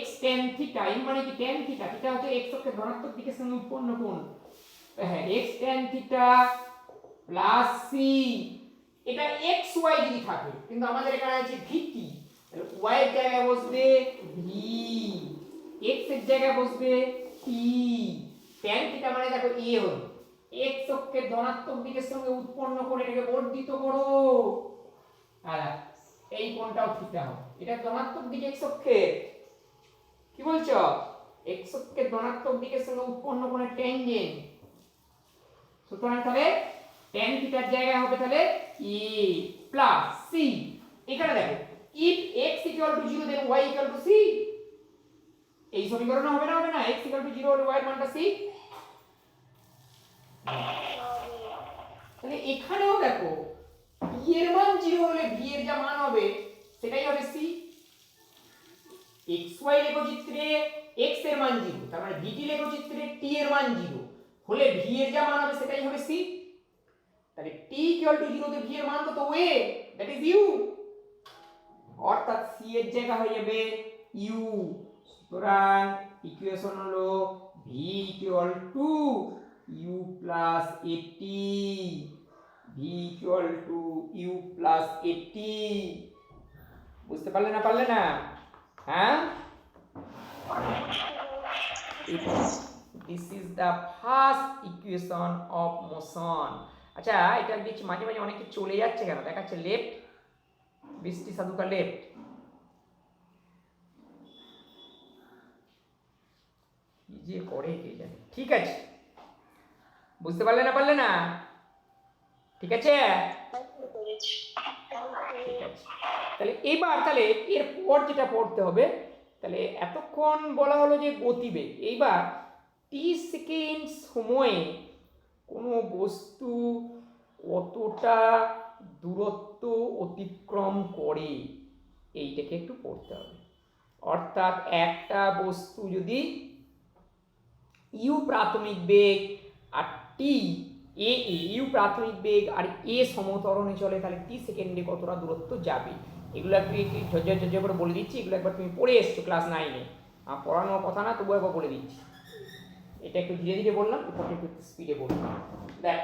x tan থিটা মানে কি tan থিটা থিটা হচ্ছে x অক্ষের ধনাত্মক দিকের সঙ্গে উৎপন্ন কোণ হ্যাঁ x tan theta plus c এটা xy যদি থাকে কিন্তু আমাদের এখানে আছে vt y এর জায়গায় বসবে v x এর জায়গায় বসবে t tan থিটা মানে দেখো a হলো x অক্ষের ধনাত্মক দিকের সঙ্গে উৎপন্ন করে এটাকে বর্ধিত করো আর এই কোণটাও থিটা হবে এটা ধনাত্মক দিকে x অক্ষের কি বলছো x অক্ষের ধনাত্মক দিকের সঙ্গে উৎপন্ন কোণের ট্যানজেন্ট সুতরাং তাহলে tan থিটার জায়গায় হবে তাহলে a প্লাস c এখানে দেখো if x equal to 0 then y equal to c এই সমীকরণে হবে না x equal to 0 হলে y এর মানটা c তাহলে এখানেও দেখো b এর মান 0 হলে v এর যা মান হবে সেটাই হবে c xy লেখচিত্রে x এর মান 0 তার মানে vt লেখচিত্রে t এর মান 0 হলে v এর যা মান হবে সেটাই হবে c তাহলে t equal to 0 তে v এর মান কত a that is u অর্থাৎ c এর জায়গা হয়ে যাবে u সুতরাং ইকুয়েশন হলো v equal to u plus 80 v equal to u plus 80 বুঝতে পারলে না হ্যাঁ this is the first equation of motion আচ্ছা এটা দেখছি মাঝে মাঝে অনেকে চলে যাচ্ছে কেন দেখাচ্ছে লেফট বৃষ্টি সাধুকা লেফট কি যে করে কে জানে ঠিক আছে বুঝতে পারলে না ঠিক আছে তাহলে এবার তাহলে এরপর যেটা পড়তে হবে তাহলে এতক্ষণ বলা হলো যে গতিবেগ এইবার টি সেকেন্ড সময়ে কোনো বস্তু কতটা দূরত্ব অতিক্রম করে এইটাকে একটু পড়তে হবে অর্থাৎ একটা বস্তু যদি ইউ প্রাথমিক বেগ আর টি এ ইউ প্রাথমিক বেগ আর এ সমতরণে চলে তাহলে টি সেকেন্ডে কতটা দূরত্ব যাবে এগুলো একটু ঝরঝর করে বলে দিচ্ছি এগুলো একবার তুমি পড়ে এসছো ক্লাস 9-এ পড়ানোর কথা না তবু একবার বলে দিচ্ছি এটা একটু ধীরে ধীরে বললাম এরপর একটু স্পিডে বললাম দেখ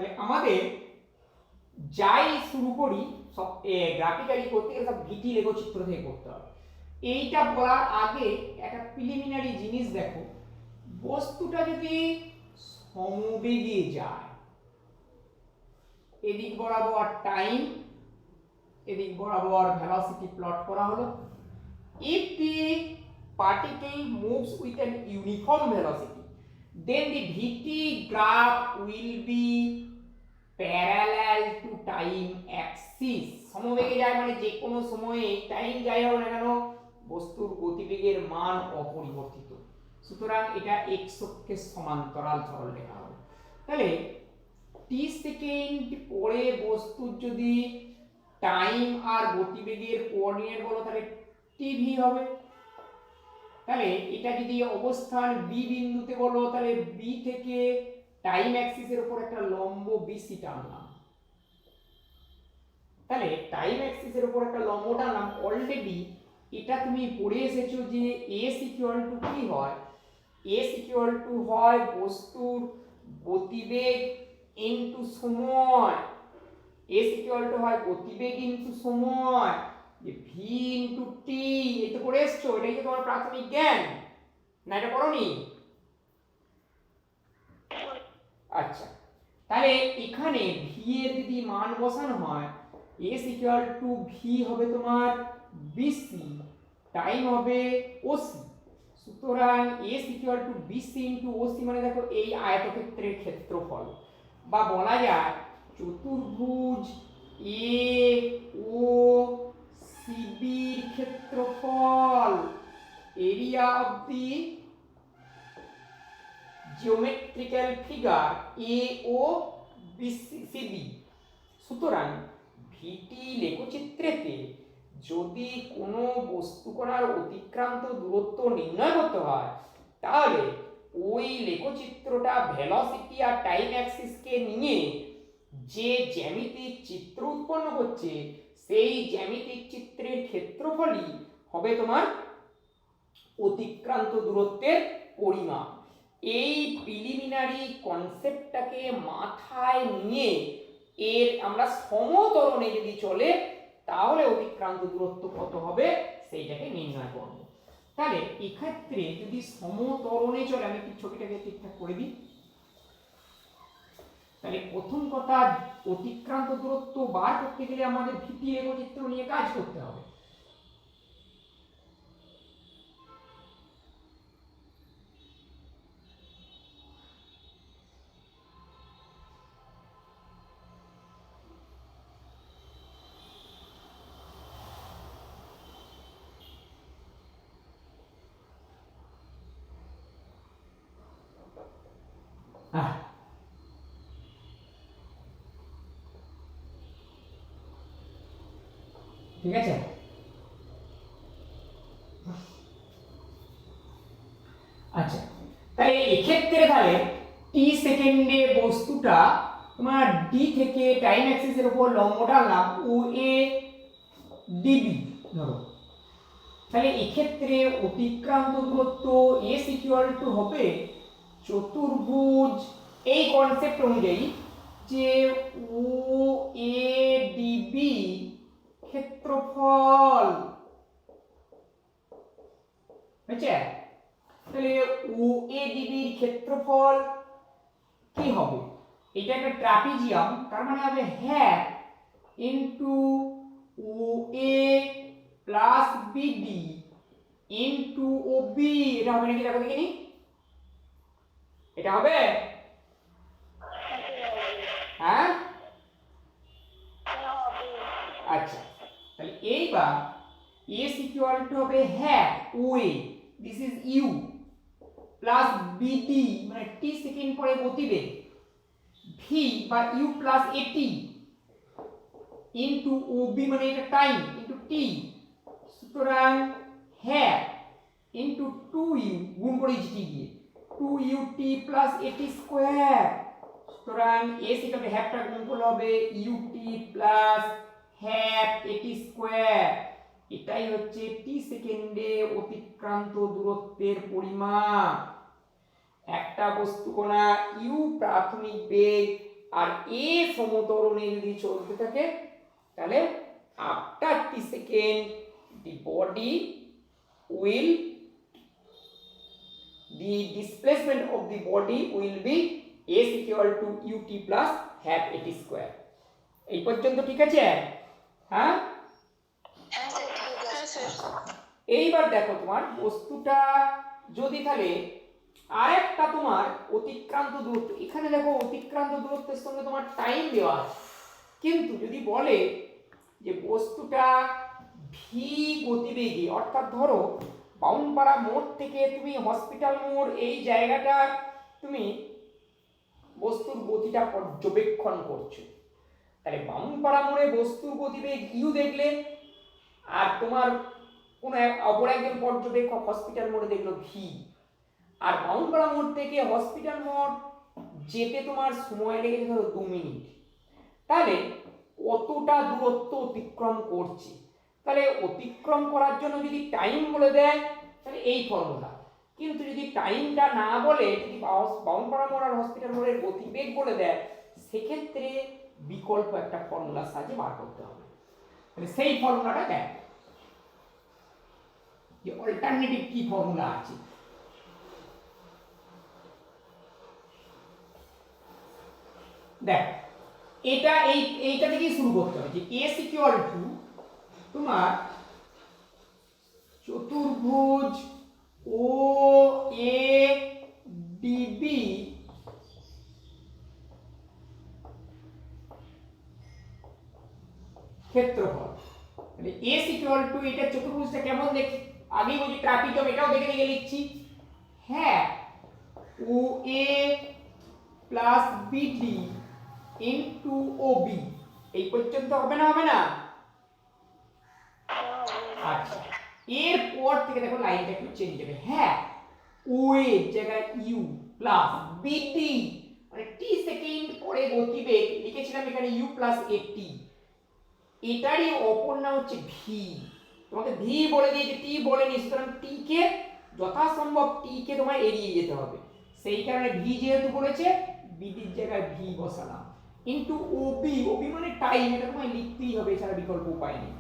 তাহলে আমাদের যাই শুরু করি সব গ্রাফিক্যালি করতে গেলে সব ভিটি লেখচিত্র থেকে করতে হবে। এইটা বলার আগে একটা প্রিলিমিনারি জিনিস দেখো, বস্তুটা যদি সমবেগে যায়, এদিক বরাবর টাইম, এদিক বরাবর ভেলোসিটি প্লট করা হলো। If the particle moves with an uniform velocity, then the VT graph will be parallel to time axis. সমবেগে যায় মানে যে কোনো সময়ে টাইম যাই হোক না কেন বস্তুর গতিবেগের মান অপরিবর্তিত, সুতরাং এটা x অক্ষের সমান্তরাল সরল রেখা হবে। তাহলে t সেকেন্ড পরে বস্তুর যদি টাইম আর গতিবেগের কোঅর্ডিনেট বলো তাহলে tv হবে। তাহলে এটা যদি অবস্থান b বিন্দুতে বলো তাহলে b থেকে টাইম অ্যাক্সিসের উপর একটা লম্ব bc টানলাম। তাহলে টাইম অ্যাক্সিসের উপর একটা লম্ব টানলাম। অলরেডি এটা তুমি পড়ে এসেছো যে s ইকুয়াল টু কি হয়, s ইকুয়াল টু হয় বস্তুর গতিবেগ ইনটু সময়, s ইকুয়াল টু হয় গতিবেগ ইনটু সময়, যে v ইনটু t। এটা পড়ে এসছো, এটাই কি তোমার প্রাথমিক জ্ঞান না এটা পড়োনি? আচ্ছা, তাহলে এখানে v এর যদি মান বসানো হয় s ইকুয়াল টু v হবে তোমার bc, টাইম হবে oc, সুতরাং s equal two bc into oc মানে দেখো এই আয়তক্ষেত্রের ক্ষেত্রফল, বা বলা যায় চতুর্ভুজ এ ও সিবির ক্ষেত্রফল, area of the geometrical figure A O CB. সুতরাং ভিটি লেখচিত্রেতে যদি কোনো বস্তুকণার অতিক্রান্ত দূরত্ব নির্ণয় করতে হয় তাহলে ওই লেখচিত্রটা ভেলোসিটি আর টাইম অ্যাক্সিসকে নিয়ে যে জ্যামিতিক চিত্র উৎপন্ন করছে সেই জ্যামিতিক চিত্রের ক্ষেত্রফলই হবে তোমার অতিক্রান্ত দূরত্বের পরিমাপ। এই প্রিলিমিনারি কনসেপ্টটাকে মাথায় নিয়ে এর আমরা সমতরণে যদি চলে তাহলে অতিক্রান্ত দূরত্ব কত হবে সেইটাকে নির্ণয় করব। তাহলে এক্ষেত্রে যদি সমতরণে চলে, আমি একটু ছবিটাকে ঠিকঠাক করে দিই। তাহলে প্রথম কথা, অতিক্রান্ত দূরত্ব বার করতে গেলে আমাদের ভিটি লেখচিত্র নিয়ে কাজ করতে হবে। ঠিক আছে, আচ্ছা, তাহলে এক্ষেত্রে তাহলে টি সেকেন্ডে বস্তুটা তোমার ডি থেকে টাইম অ্যাক্সিসের উপর লম্ব টানলাম ও এ ডিবি ধরো, তাহলে এক্ষেত্রে অতিক্রান্ত দূরত্ব এস ইকুয়াল টু হবে চতুর্ভুজ এই কনসেপ্ট অনুযায়ী যে ও এ ডিবি ক্ষেত্রফল হয়েছে। তাহলে ও এ ডিবির ক্ষেত্রফল কি হবে, এটা একটা ট্রাপিজিয়াম, তার মানে হবে হ্যাফ ইনটু ও এ plus BD into O B. এটা হবে নাকি দেখো দেখিনি, এটা হবে হ্যাঁ আচ্ছা। তাহলে এইবার s ইকুয়াল টু হবে half O A, this is u, plus BD মানে টি সেকেন্ড পরে গতিবেগ, ভি বা u plus AT into O B মানে এটা টাইম ইনটু টি, সুতরাং হ্যাফ ইনটু 2u গুণ করে টি দিয়ে 2ut প্লাস এটি স্কয়ার, সুতরাং s এটাকে হ্যাফটা গুণ করলে হবে ut প্লাস হ্যাফ এটি স্কয়ার। এটাই হচ্ছে টি সেকেন্ডে অতিক্রান্ত দূরত্বের পরিমাপ। একটা বস্তুকণা ইউ প্রাথমিক বেগ আর এ সমতরণে যদি চলতে থাকে তাহলে after T second the body will the displacement of the body will be s equal to ut plus half at square. এই পর্যন্ত ঠিক আছে? হ্যাঁ হ্যাঁ স্যার। এইবার দেখো তোমার বস্তুটা যদি তাহলে আরেকটা তোমার অতিক্রান্ত দূরত্ব, এখানে দেখো অতিক্রান্ত দূরত্বের সঙ্গে তোমার টাইম দেওয়া আছে, কিন্তু যদি বলে যে বস্তুটা ভি গতিবেগে, অর্থাৎ ধরো বাউনপাড়া মোড় থেকে তুমি হসপিটাল মোড় এই জায়গাটা তুমি বস্তুর গতিটা পর্যবেক্ষণ করছো, তাহলে বাউনপাড়া মোড়ে বস্তুর গতিবেগ ইউ দেখলে, আর তোমার কোনো অপর একজন পর্যবেক্ষক হসপিটাল মোড়ে দেখলো ভি, আর বাউনপাড়া মোড় থেকে হসপিটাল মোড় যেতে তোমার সময় লেগেছে ধরো 2 মিনিট, তাহলে কতটা দূরত্ব অতিক্রম করছে। তাহলে অতিক্রম করার জন্য যদি টাইম বলে দেয় তাহলে এই ফর্মুলা, কিন্তু যদি টাইমটা না বলে যদি বাউনপাড়া মোড় আর হসপিটাল মোড়ের গতিবেগ বলে দেয় সেক্ষেত্রে বিকল্প একটা ফর্মুলার সাহায্যে বার করতে হবে। তাহলে সেই ফর্মুলাটা দেখ, যে অল্টারনেটিভ কি ফর্মুলা আছে। দেখ এটা এইটা থেকেই শুরু করতে হবে, যে s ইকুয়াল টু তোমার চতুর্ভুজ ও এ ডিবি ক্ষেত্রফল। তাহলে s ইকুয়াল টু এটা চতুর্ভুজটা কেমন দেখি আগেই বলছি, ট্রাপিজম, এটাও দেখে দেখে লিখছি। হ্যাঁ ও এ প্লাস বিডি ইনটু ওবি, এই পর্যন্ত হবে না? হবে না? আচ্ছা, এরপর থেকে দেখো লাইনটা একটু চেঞ্জ হবে। হ্যাঁ ও এর জায়গায় ইউ প্লাস বিটি, মানে টি সেকেন্ড পরে গতিবেগ লিখেছিলাম এখানে ইউ প্লাস এটি, এটারই অপর নাম হচ্ছে ভি। তোমাকে ভি বলে দিয়েছে, টি বলেনি, সুতরাং টি কে যথাসম্ভব টি কে তোমার এড়িয়ে যেতে হবে, সেই কারণে ভি যেহেতু বলেছে বিটির জায়গায় ভি বসালাম, ইনটু ওবি, ওবি মানে টাইম, এটা তোমায় লিখতেই হবে, এছাড়া বিকল্প উপায় নেই।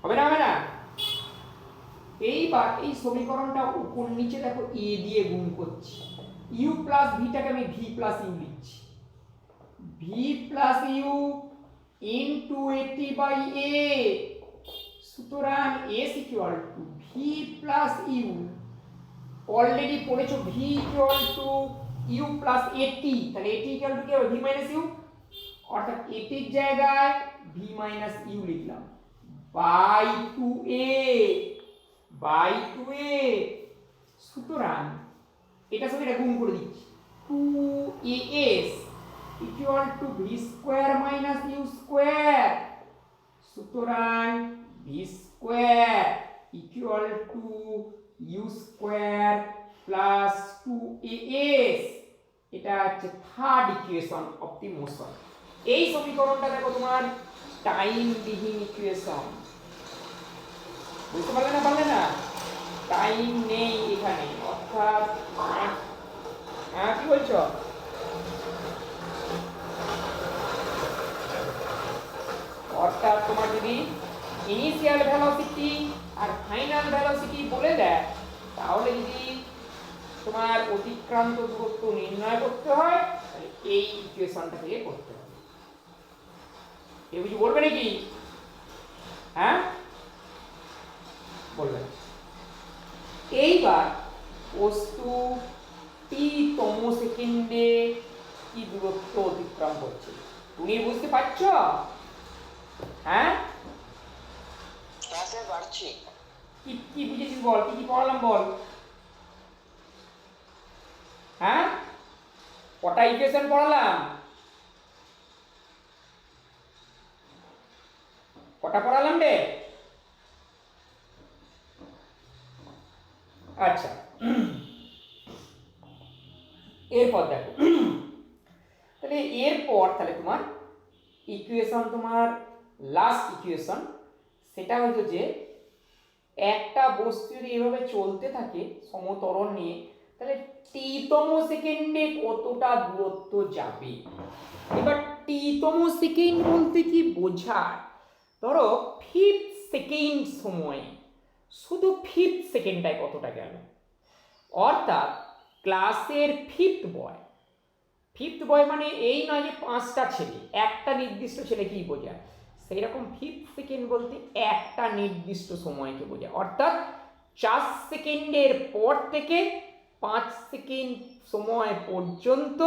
হবে না? হবে না? এইবার এই সমীকরণটা উপর নিচে দেখো এ দিয়ে গুণ করছি, ইউ প্লাস ভিটাকে আমি ভি প্লাস ইউ লিখছি, V plus U into A T by A, সুতরাং S equal to V plus U, already পড়েছো V equal to you plus A T, তাহলে এটি ইকুয়াল টু কি হবে? ভি মাইনাস ইউ, অর্থাৎ এটির জায়গায় ভি মাইনাস ইউ লিখলাম বাই 2a, সুতরাং এটার সঙ্গে এটা গুণ করে দিচ্ছি, 2as equal to V square minus U square, সুতরাং V square equal to U square plus 2as, এটা হচ্ছে third equation of the motion. এই সমীকরণটা দেখো তোমার টাইম বিহীন ইকুয়েশন, বুঝতে পারলে না? পারলে না? টাইম নেই এখানে, অর্থাৎ হ্যাঁ কি বলছো? অর্থাৎ তোমার যদি ইনিশিয়াল ভেলোসিটি আর ফাইনাল ভেলোসিটি বলে দেয়, তাহলে যদি তোমার অতিক্রান্ত দূরত্ব নির্ণয় করতে হয় তাহলে এই ইকুয়েশনটা থেকে করতে হবে। কেউ কিছু বলবে নাকি? হ্যাঁ বলবে। এইবার বস্তু টি তম সেকেন্ডে কি দূরত্ব অতিক্রম করছে তুমি বুঝতে পারছো? হ্যাঁ ক্লাসে পারছি। কি কি বুঝেছিস বল, কি কি পড়ালাম বল। হ্যাঁ কটা ইকুয়েশন পড়ালাম? কটা পড়ালাম রে? আচ্ছা এরপর দেখো, তাহলে এরপর তাহলে তোমার ইকুয়েশন, তোমার লাস্ট ইকুয়েশন, সেটা হলো যে একটা বস্তু যদি এভাবে চলতে থাকে সমতরণ নিয়ে, তাহলে তাহলে টি-তম সেকেন্ডে কতটা দূরত্ব যাবে। এবার টি-তম সেকেন্ড বলতে কি বোঝায়, ধরো 5 সেকেন্ড সময়ে শুধু 5 সেকেন্ডটায় কতটা গেল, অর্থাৎ ক্লাসের 5th বয় মানে এই নয় যে 5টা ছেলে, একটা নির্দিষ্ট ছেলে কি বোঝায়, সেই রকম 5 সেকেন্ড বলতে একটা নির্দিষ্ট সময়কে বোঝায়, অর্থাৎ 4 সেকেন্ডের পর থেকে 5 সেকেন্ড সময় পর্যন্ত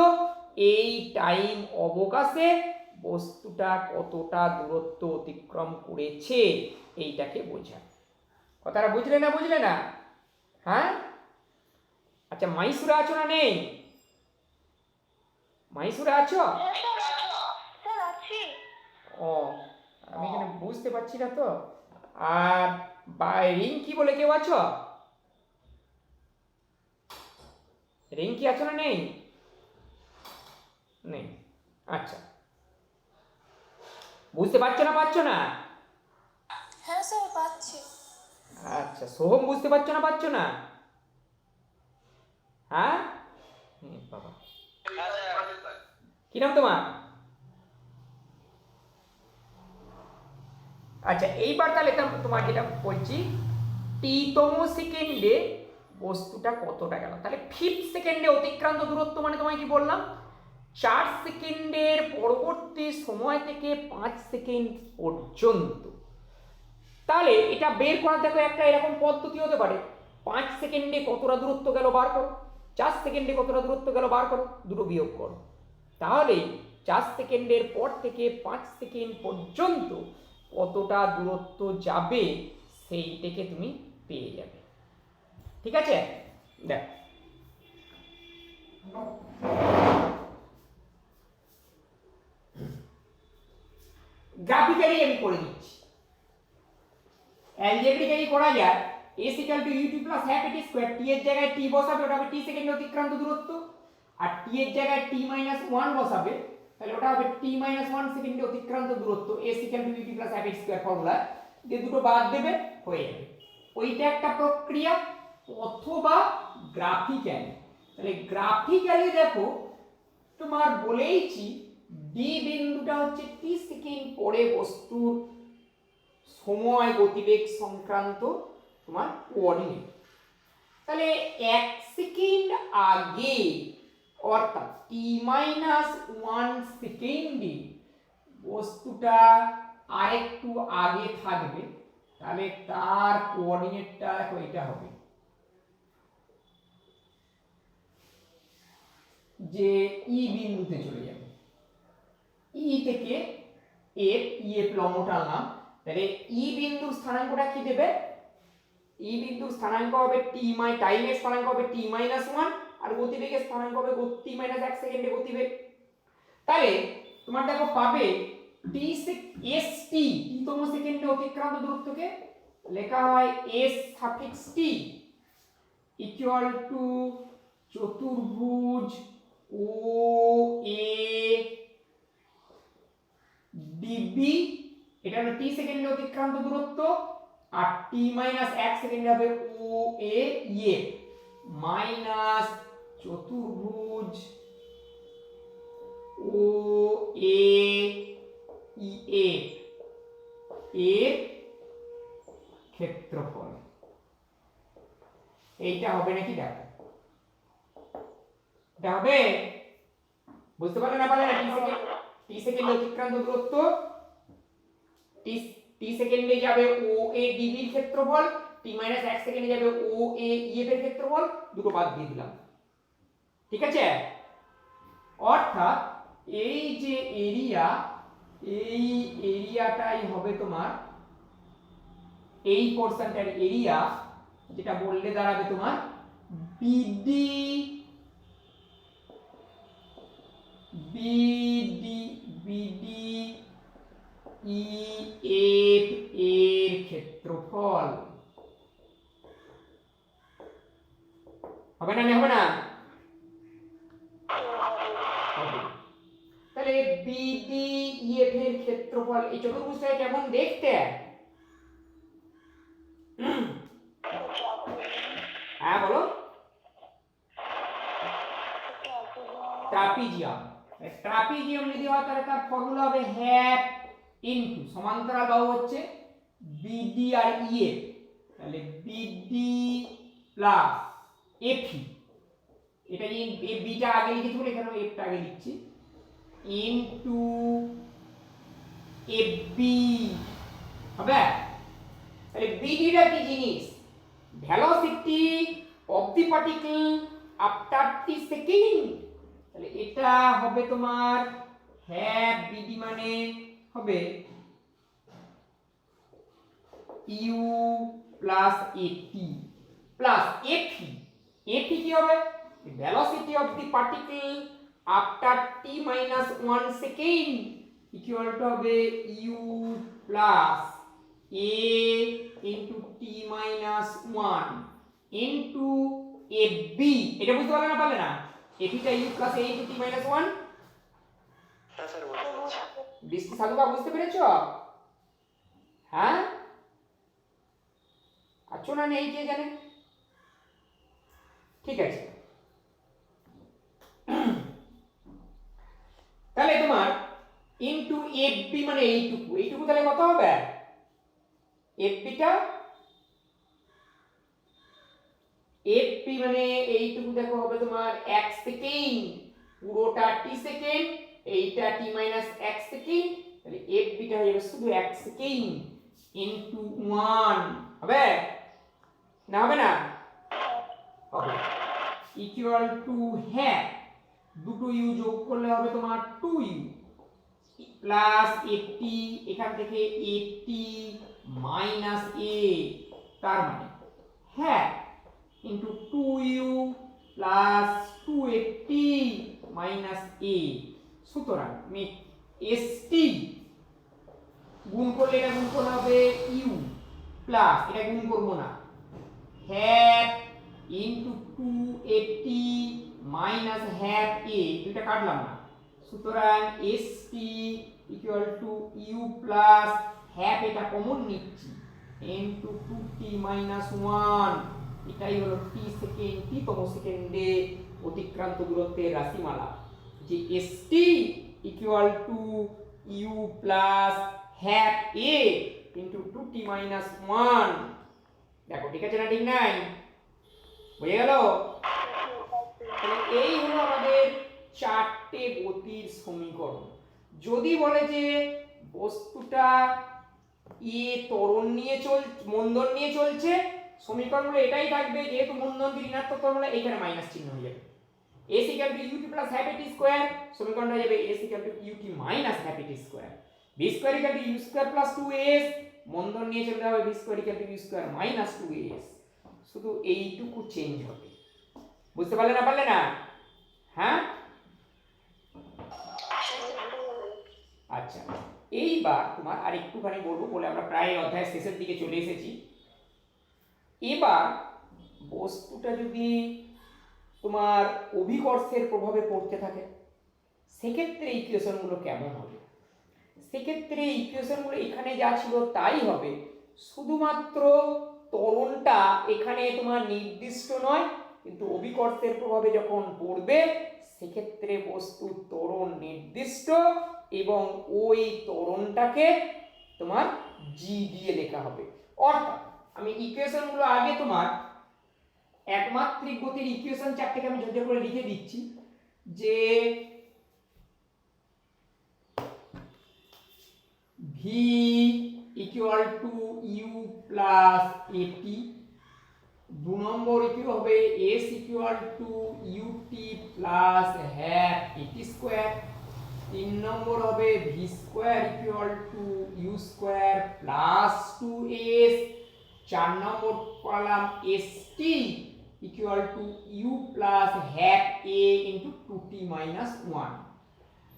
এই টাইম অবকাশে বস্তুটা কতটা দূরত্ব অতিক্রম করেছে এইটাকে বোঝায়। কথাটা বুঝলে না? হ্যাঁ, আচ্ছা মাইসুরা আছো না নেই? মাইসুরা আছো? স্যার আছি। ও, আমি এখানে বুঝতে পারছি না তো। আর রিঙ্কি বলে কেউ আছো? রিঙ্কি আছো না নেই? নেই, আচ্ছা। বুঝতে পারছো না? হ্যাঁ স্যার পাচ্ছি। আচ্ছা, সোহম বুঝতে পারছো না? হ্যাঁ বাবা, কি নাম তোমার? আচ্ছা, এইবার তাহলে তোমার যেটা বলছি, টি-তম সেকেন্ডে বস্তুটা কতটা গেল, তাহলে 5 সেকেন্ডে অতিক্রান্ত দূরত্ব মানে তোমায় কি বললাম, 4 সেকেন্ডের পরবর্তী সময় থেকে 5 সেকেন্ড পর্যন্ত। তাহলে এটা বের করার দেখো একটা এরকম পদ্ধতি হতে পারে, 5 সেকেন্ডে কতটা দূরত্ব গেল বার করো, 4 সেকেন্ডে কতটা দূরত্ব গেল বার করো, দুটো বিয়োগ করো, তাহলে 4 সেকেন্ডের পর থেকে 5 সেকেন্ড পর্যন্ত কতটা দূরত্ব যাবে সেইটাকে তুমি পেয়ে যাবে। ঠিক আছে, দেখ গ্রাফিক্যালি আমি করে দিচ্ছি। অ্যালজেব্রিক্যালি করা যায়, s = ut + half t square, t এর জায়গায় t বসাবে, ওটা হবে t সেকেন্ডে অতিক্রান্ত দূরত্ব, আর t এর জায়গায় t - 1 বসাবে, তাহলে ওটা হবে t - 1 সেকেন্ডে অতিক্রান্ত দূরত্ব, s = ut + half t square formula দিয়ে দুটো বাদ দেবে, হয়ে যাবে। ওইটা একটা প্রক্রিয়া, অথবা গ্রাফিক্যালি। তাহলে গ্রাফিক্যালি দেখো তোমার বলেইছি d বিন্দুটা হচ্ছে t সেকেন্ড পরে বস্তুর সময় গতিবেগ সংক্রান্ত তোমার কোঅর্ডিনেট। তাহলে 1 সেকেন্ড আগে, অর্থাৎ t-1 সেকেন্ডে বস্তুটা আরেকটু আগে থাকবে, তাহলে তার কোঅর্ডিনেটটা এটা হবে যে ই বিন্দুতে চলে যাবে, ই থেকে এফ লম্ব টানলাম, তাহলে ই বিন্দুর স্থানাঙ্কটা কি দেবে, ই বিন্দুর স্থানাঙ্ক হবে টাইমের স্থানাঙ্ক হবে t-1, আর গতিবেগের স্থানাঙ্ক হবে t-1 সেকেন্ডে গতিবেগ। তাহলে তোমার দেখো পাবে t-তম সেকেন্ডে অতিক্রান্ত দূরত্বকে লেখা হয় s(t) = চতুর্ভুজ OA DB, এটা হলো t সেকেন্ডে অতিক্রান্ত দূরত্ব, আর t-1 সেকেন্ডে হবে OA মাইনাস চতুর্ভুজ OAEF এর ক্ষেত্রফল। এইটা হবে নাকি দেখো, এটা হবে, বুঝতে পারলে না? t সেকেন্ডে অতিক্রান্ত দূরত্ব, t সেকেন্ডে যাবে OADB এর ক্ষেত্রফল, t-1 সেকেন্ডে যাবে OAEF এর ক্ষেত্রফল, দুটো বাদ দিয়ে দিলাম। ঠিক আছে, অর্থাৎ এই যে এরিয়া, এই এরিয়াটাই হবে তোমার, এই পোরশনটার এরিয়া, যেটা বললে দাঁড়াবে তোমার BD EF এর ক্ষেত্রফল। হবে না? হবে না? হবে। তাহলে BDEF এর ক্ষেত্রফল, এই চতুর্ভুজটা কেমন দেখতে? হ্যাঁ বলো। ট্রাপিজিয়াম। ট্রাপিজিয়াম যদি হয় তাহলে তার ফর্মুলা হবে হ্যাফ ইনটু সমান্তরাল বাহু হচ্ছে বিডি আর ইএফ, তাহলে বিডি প্লাস এফি, এটা এই বিটা আগে লিখেছি বলে এখানে এফটা আগে লিখছি, ইনটু এফবি হবে। তাহলে বিডিটা কি জিনিস? Velocity of the particle after T second. তাহলে এটা হবে তোমার হ্যাফ বিডি মানে হবে ইউ প্লাস এটি প্লাস এফি। এফি কি হবে? Velocity of the particle after T minus 1 second equal to হবে U plus A into T minus 1 into এফবি। এটা বুঝতে পারলে না পারলে না? এফিটা U plus A into T minus 1। হ্যাঁ স্যার বুঝতে পারছি। বৃষ্টি সাধুবা বুঝতে পেরেছো? হ্যাঁ, আছো না নেই কে জানে? ঠিক আছে, তাহলে তোমার ইনটু এফবি মানে এইটুকু, এইটুকু তাহলে কত হবে? এফবিটা এফবি মানে এইটুকু দেখো হবে তোমার 1 সেকেন্ড, পুরোটা টি সেকেন্ড, এইটা টি মাইনাস 1 সেকেন্ড, তাহলে এফবিটা হয়ে যাবে শুধু 1 সেকেন্ড ইনটু 1 হবে না? হবে না? হবে। ইকুয়াল টু হ্যাঁ দুটো ইউ যোগ করলে হবে তোমার 2u প্লাস 80, এখান থেকে 80 মাইনাস a, তার মানে হ্যাঁ into 2u plus 280 minus a। সুতরাং আমি st গুণ করলে এটা গুণ করলে হবে u প্লাস এটা গুণ করব না, half into 280 minus half a, দুইটা কাটলাম না, সুতরাং st equal to u plus half, এটা কমন নিচ্ছি, ইনটু 2t মাইনাস 1, এটাই হলো t সেকেন্ড, tতম সেকেন্ডে অতিক্রান্ত দূরত্বের রাশিমালা, যে st equal to u plus half a into 2t minus 1। দেখো ঠিক আছে না ঠিক নাই? বুঝে গেল? তাহলে এই হলো আমাদের চারটে গতির সমীকরণ। যদি বলে যে বস্তুটা ত্বরণ নিয়ে মন্দন নিয়ে চলছে, সমীকরণগুলো এটাই থাকবে, যেহেতু মন্দনকে ঋণাত্মক ত্বরণ হলে এখানে মাইনাস চিহ্ন হয়ে যাবে। s equal two ut plus half at square, সমীকরণটা হয়ে যাবে s equal two ut minus half at square, b square equal two u square plus 2s, মন্দন নিয়ে চলতে হবে b square equal two u square minus 2s, শুধু এইটুকু change হবে। বুঝতে পারলে না পারলে না? হ্যাঁ, আচ্ছা, এইবার তোমার আর একটুখানি বলবো বলে আমরা প্রায় অধ্যায়ের শেষের দিকে চলে এসেছি। এবার বস্তুটা যদি তোমার অভিকর্ষের প্রভাবে পড়তে থাকে, সেক্ষেত্রে ইকুয়েশনগুলো কেমন হবে? সেক্ষেত্রে ইকুয়েশনগুলো এখানে যা ছিল তাই হবে, শুধুমাত্র ত্বরণটা এখানে তোমার নির্দিষ্ট নয়, কিন্তু অভিকর্ষের প্রভাবে যখন পড়বে সেক্ষেত্রে বস্তুর ত্বরণ নির্দিষ্ট এবং ওই ত্বরণটাকে তোমার জি দিয়ে লেখা হবে। অর্থাৎ আমি ইকুয়েশনগুলো আগে তোমার একমাত্রিক গতির ইকুয়েশন চারটাকে আমি ঝরঝর করে লিখে দিচ্ছি, যে v equal to u plus at, 2 নম্বর কি হবে s equal two ut plus half at square, 3 নম্বর হবে v square equal two u square plus 2s, 4 নম্বর পেলাম st equal to u plus half a into 2t minus 1।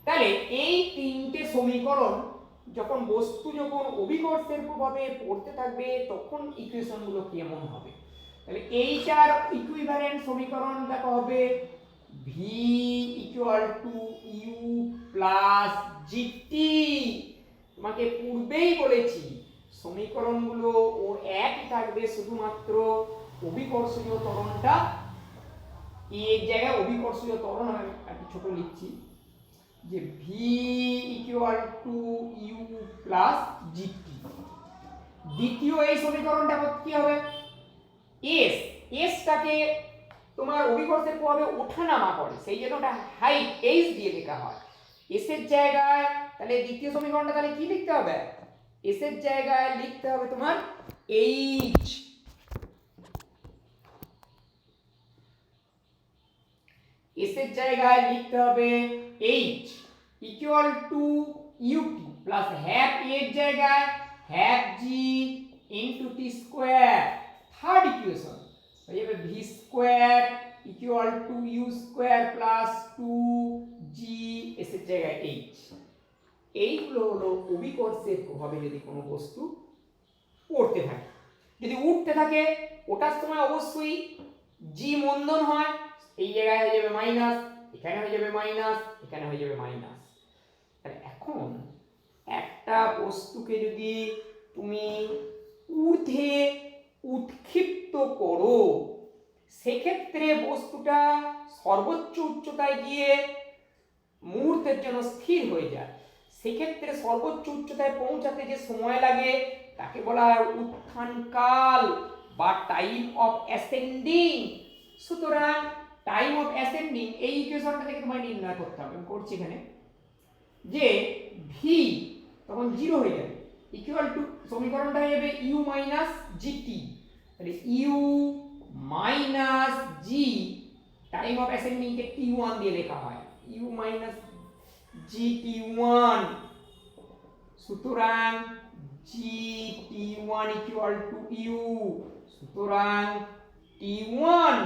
তাহলে এই তিনটে সমীকরণ যখন অভিকর্ষের প্রভাবে পড়তে থাকবে তখন ইকুয়েশনগুলো কেমন হবে? তাহলে এইটার ইকুইভ্যালেন্ট সমীকরণ দেখা হবে v equal to u plus gt। তোমাকে পূর্বেই বলেছি সমীকরণগুলো ওর একই থাকবে, শুধুমাত্র অভিকর্ষীয় ত্বরণটা এর জায়গায় অভিকর্ষীয় ত্বরণ আমি একটু ছোট লিখছি যে v equal to you plus GT. দ্বিতীয় এই সমীকরণটা কি হবে, এস, এসটাকে তোমার অভিকর্ষের প্রভাবে ওঠানামা করে, সেই জন্য ওটা হাইট এইচ দিয়ে লেখা হয়। এস এর জায়গায় তাহলে দ্বিতীয় সমীকরণটা তাহলে কি লিখতে হবে, এস এর জায়গায় লিখতে হবে তোমার এইচ। এস এর জায়গায় লিখতে হবে H equal to U T plus half এর জায়গায় half G into T square. Third equation হয়ে যাবে V square equal to U square plus two G, S এর জায়গায় এইচ। এইগুলো হলো অভিকর্ষের প্রভাবে যদি কোনো বস্তু পড়তে থাকে। যদি উঠতে থাকে ওটার সময় অবশ্যই জি মন্দন হয়, এই জায়গায় হয়ে যাবে মাইনাস, এখানে হয়ে যাবে মাইনাস, এখানে হয়ে যাবে মাইনাস। তাহলে এখন একটা বস্তুকে যদি তুমি ঊর্ধ্বে উৎক্ষিপ্ত করো, সেক্ষেত্রে বস্তুটা সর্বোচ্চ উচ্চতায় গিয়ে মুহূর্তের জন্য স্থির হয়ে যায়। সেক্ষেত্রে সর্বোচ্চ উচ্চতায় পৌঁছাতে যে সময় লাগে তাকে বলা হয় উত্থান কাল বা টাইম অফ অ্যাসেন্ডিং। সুতরাং টাইম অফ অ্যাসেন্ডিং এই ইকুয়েশনটা থেকে তোমায় নির্ণয় করতে হবে। আমি করছি এখানে যে ভি তখন 0 হয়ে যাবে ইকুয়াল টু সমীকরণটা হয়ে যাবে ইউ মাইনাস জিটি। তাহলে U minus G, time of ascending কে টি1 দিয়ে লেখা হয়, ইউ মাইনাস gt1। সুতরাং gt1 ইকুয়াল টু ইউ, সুতরাং t1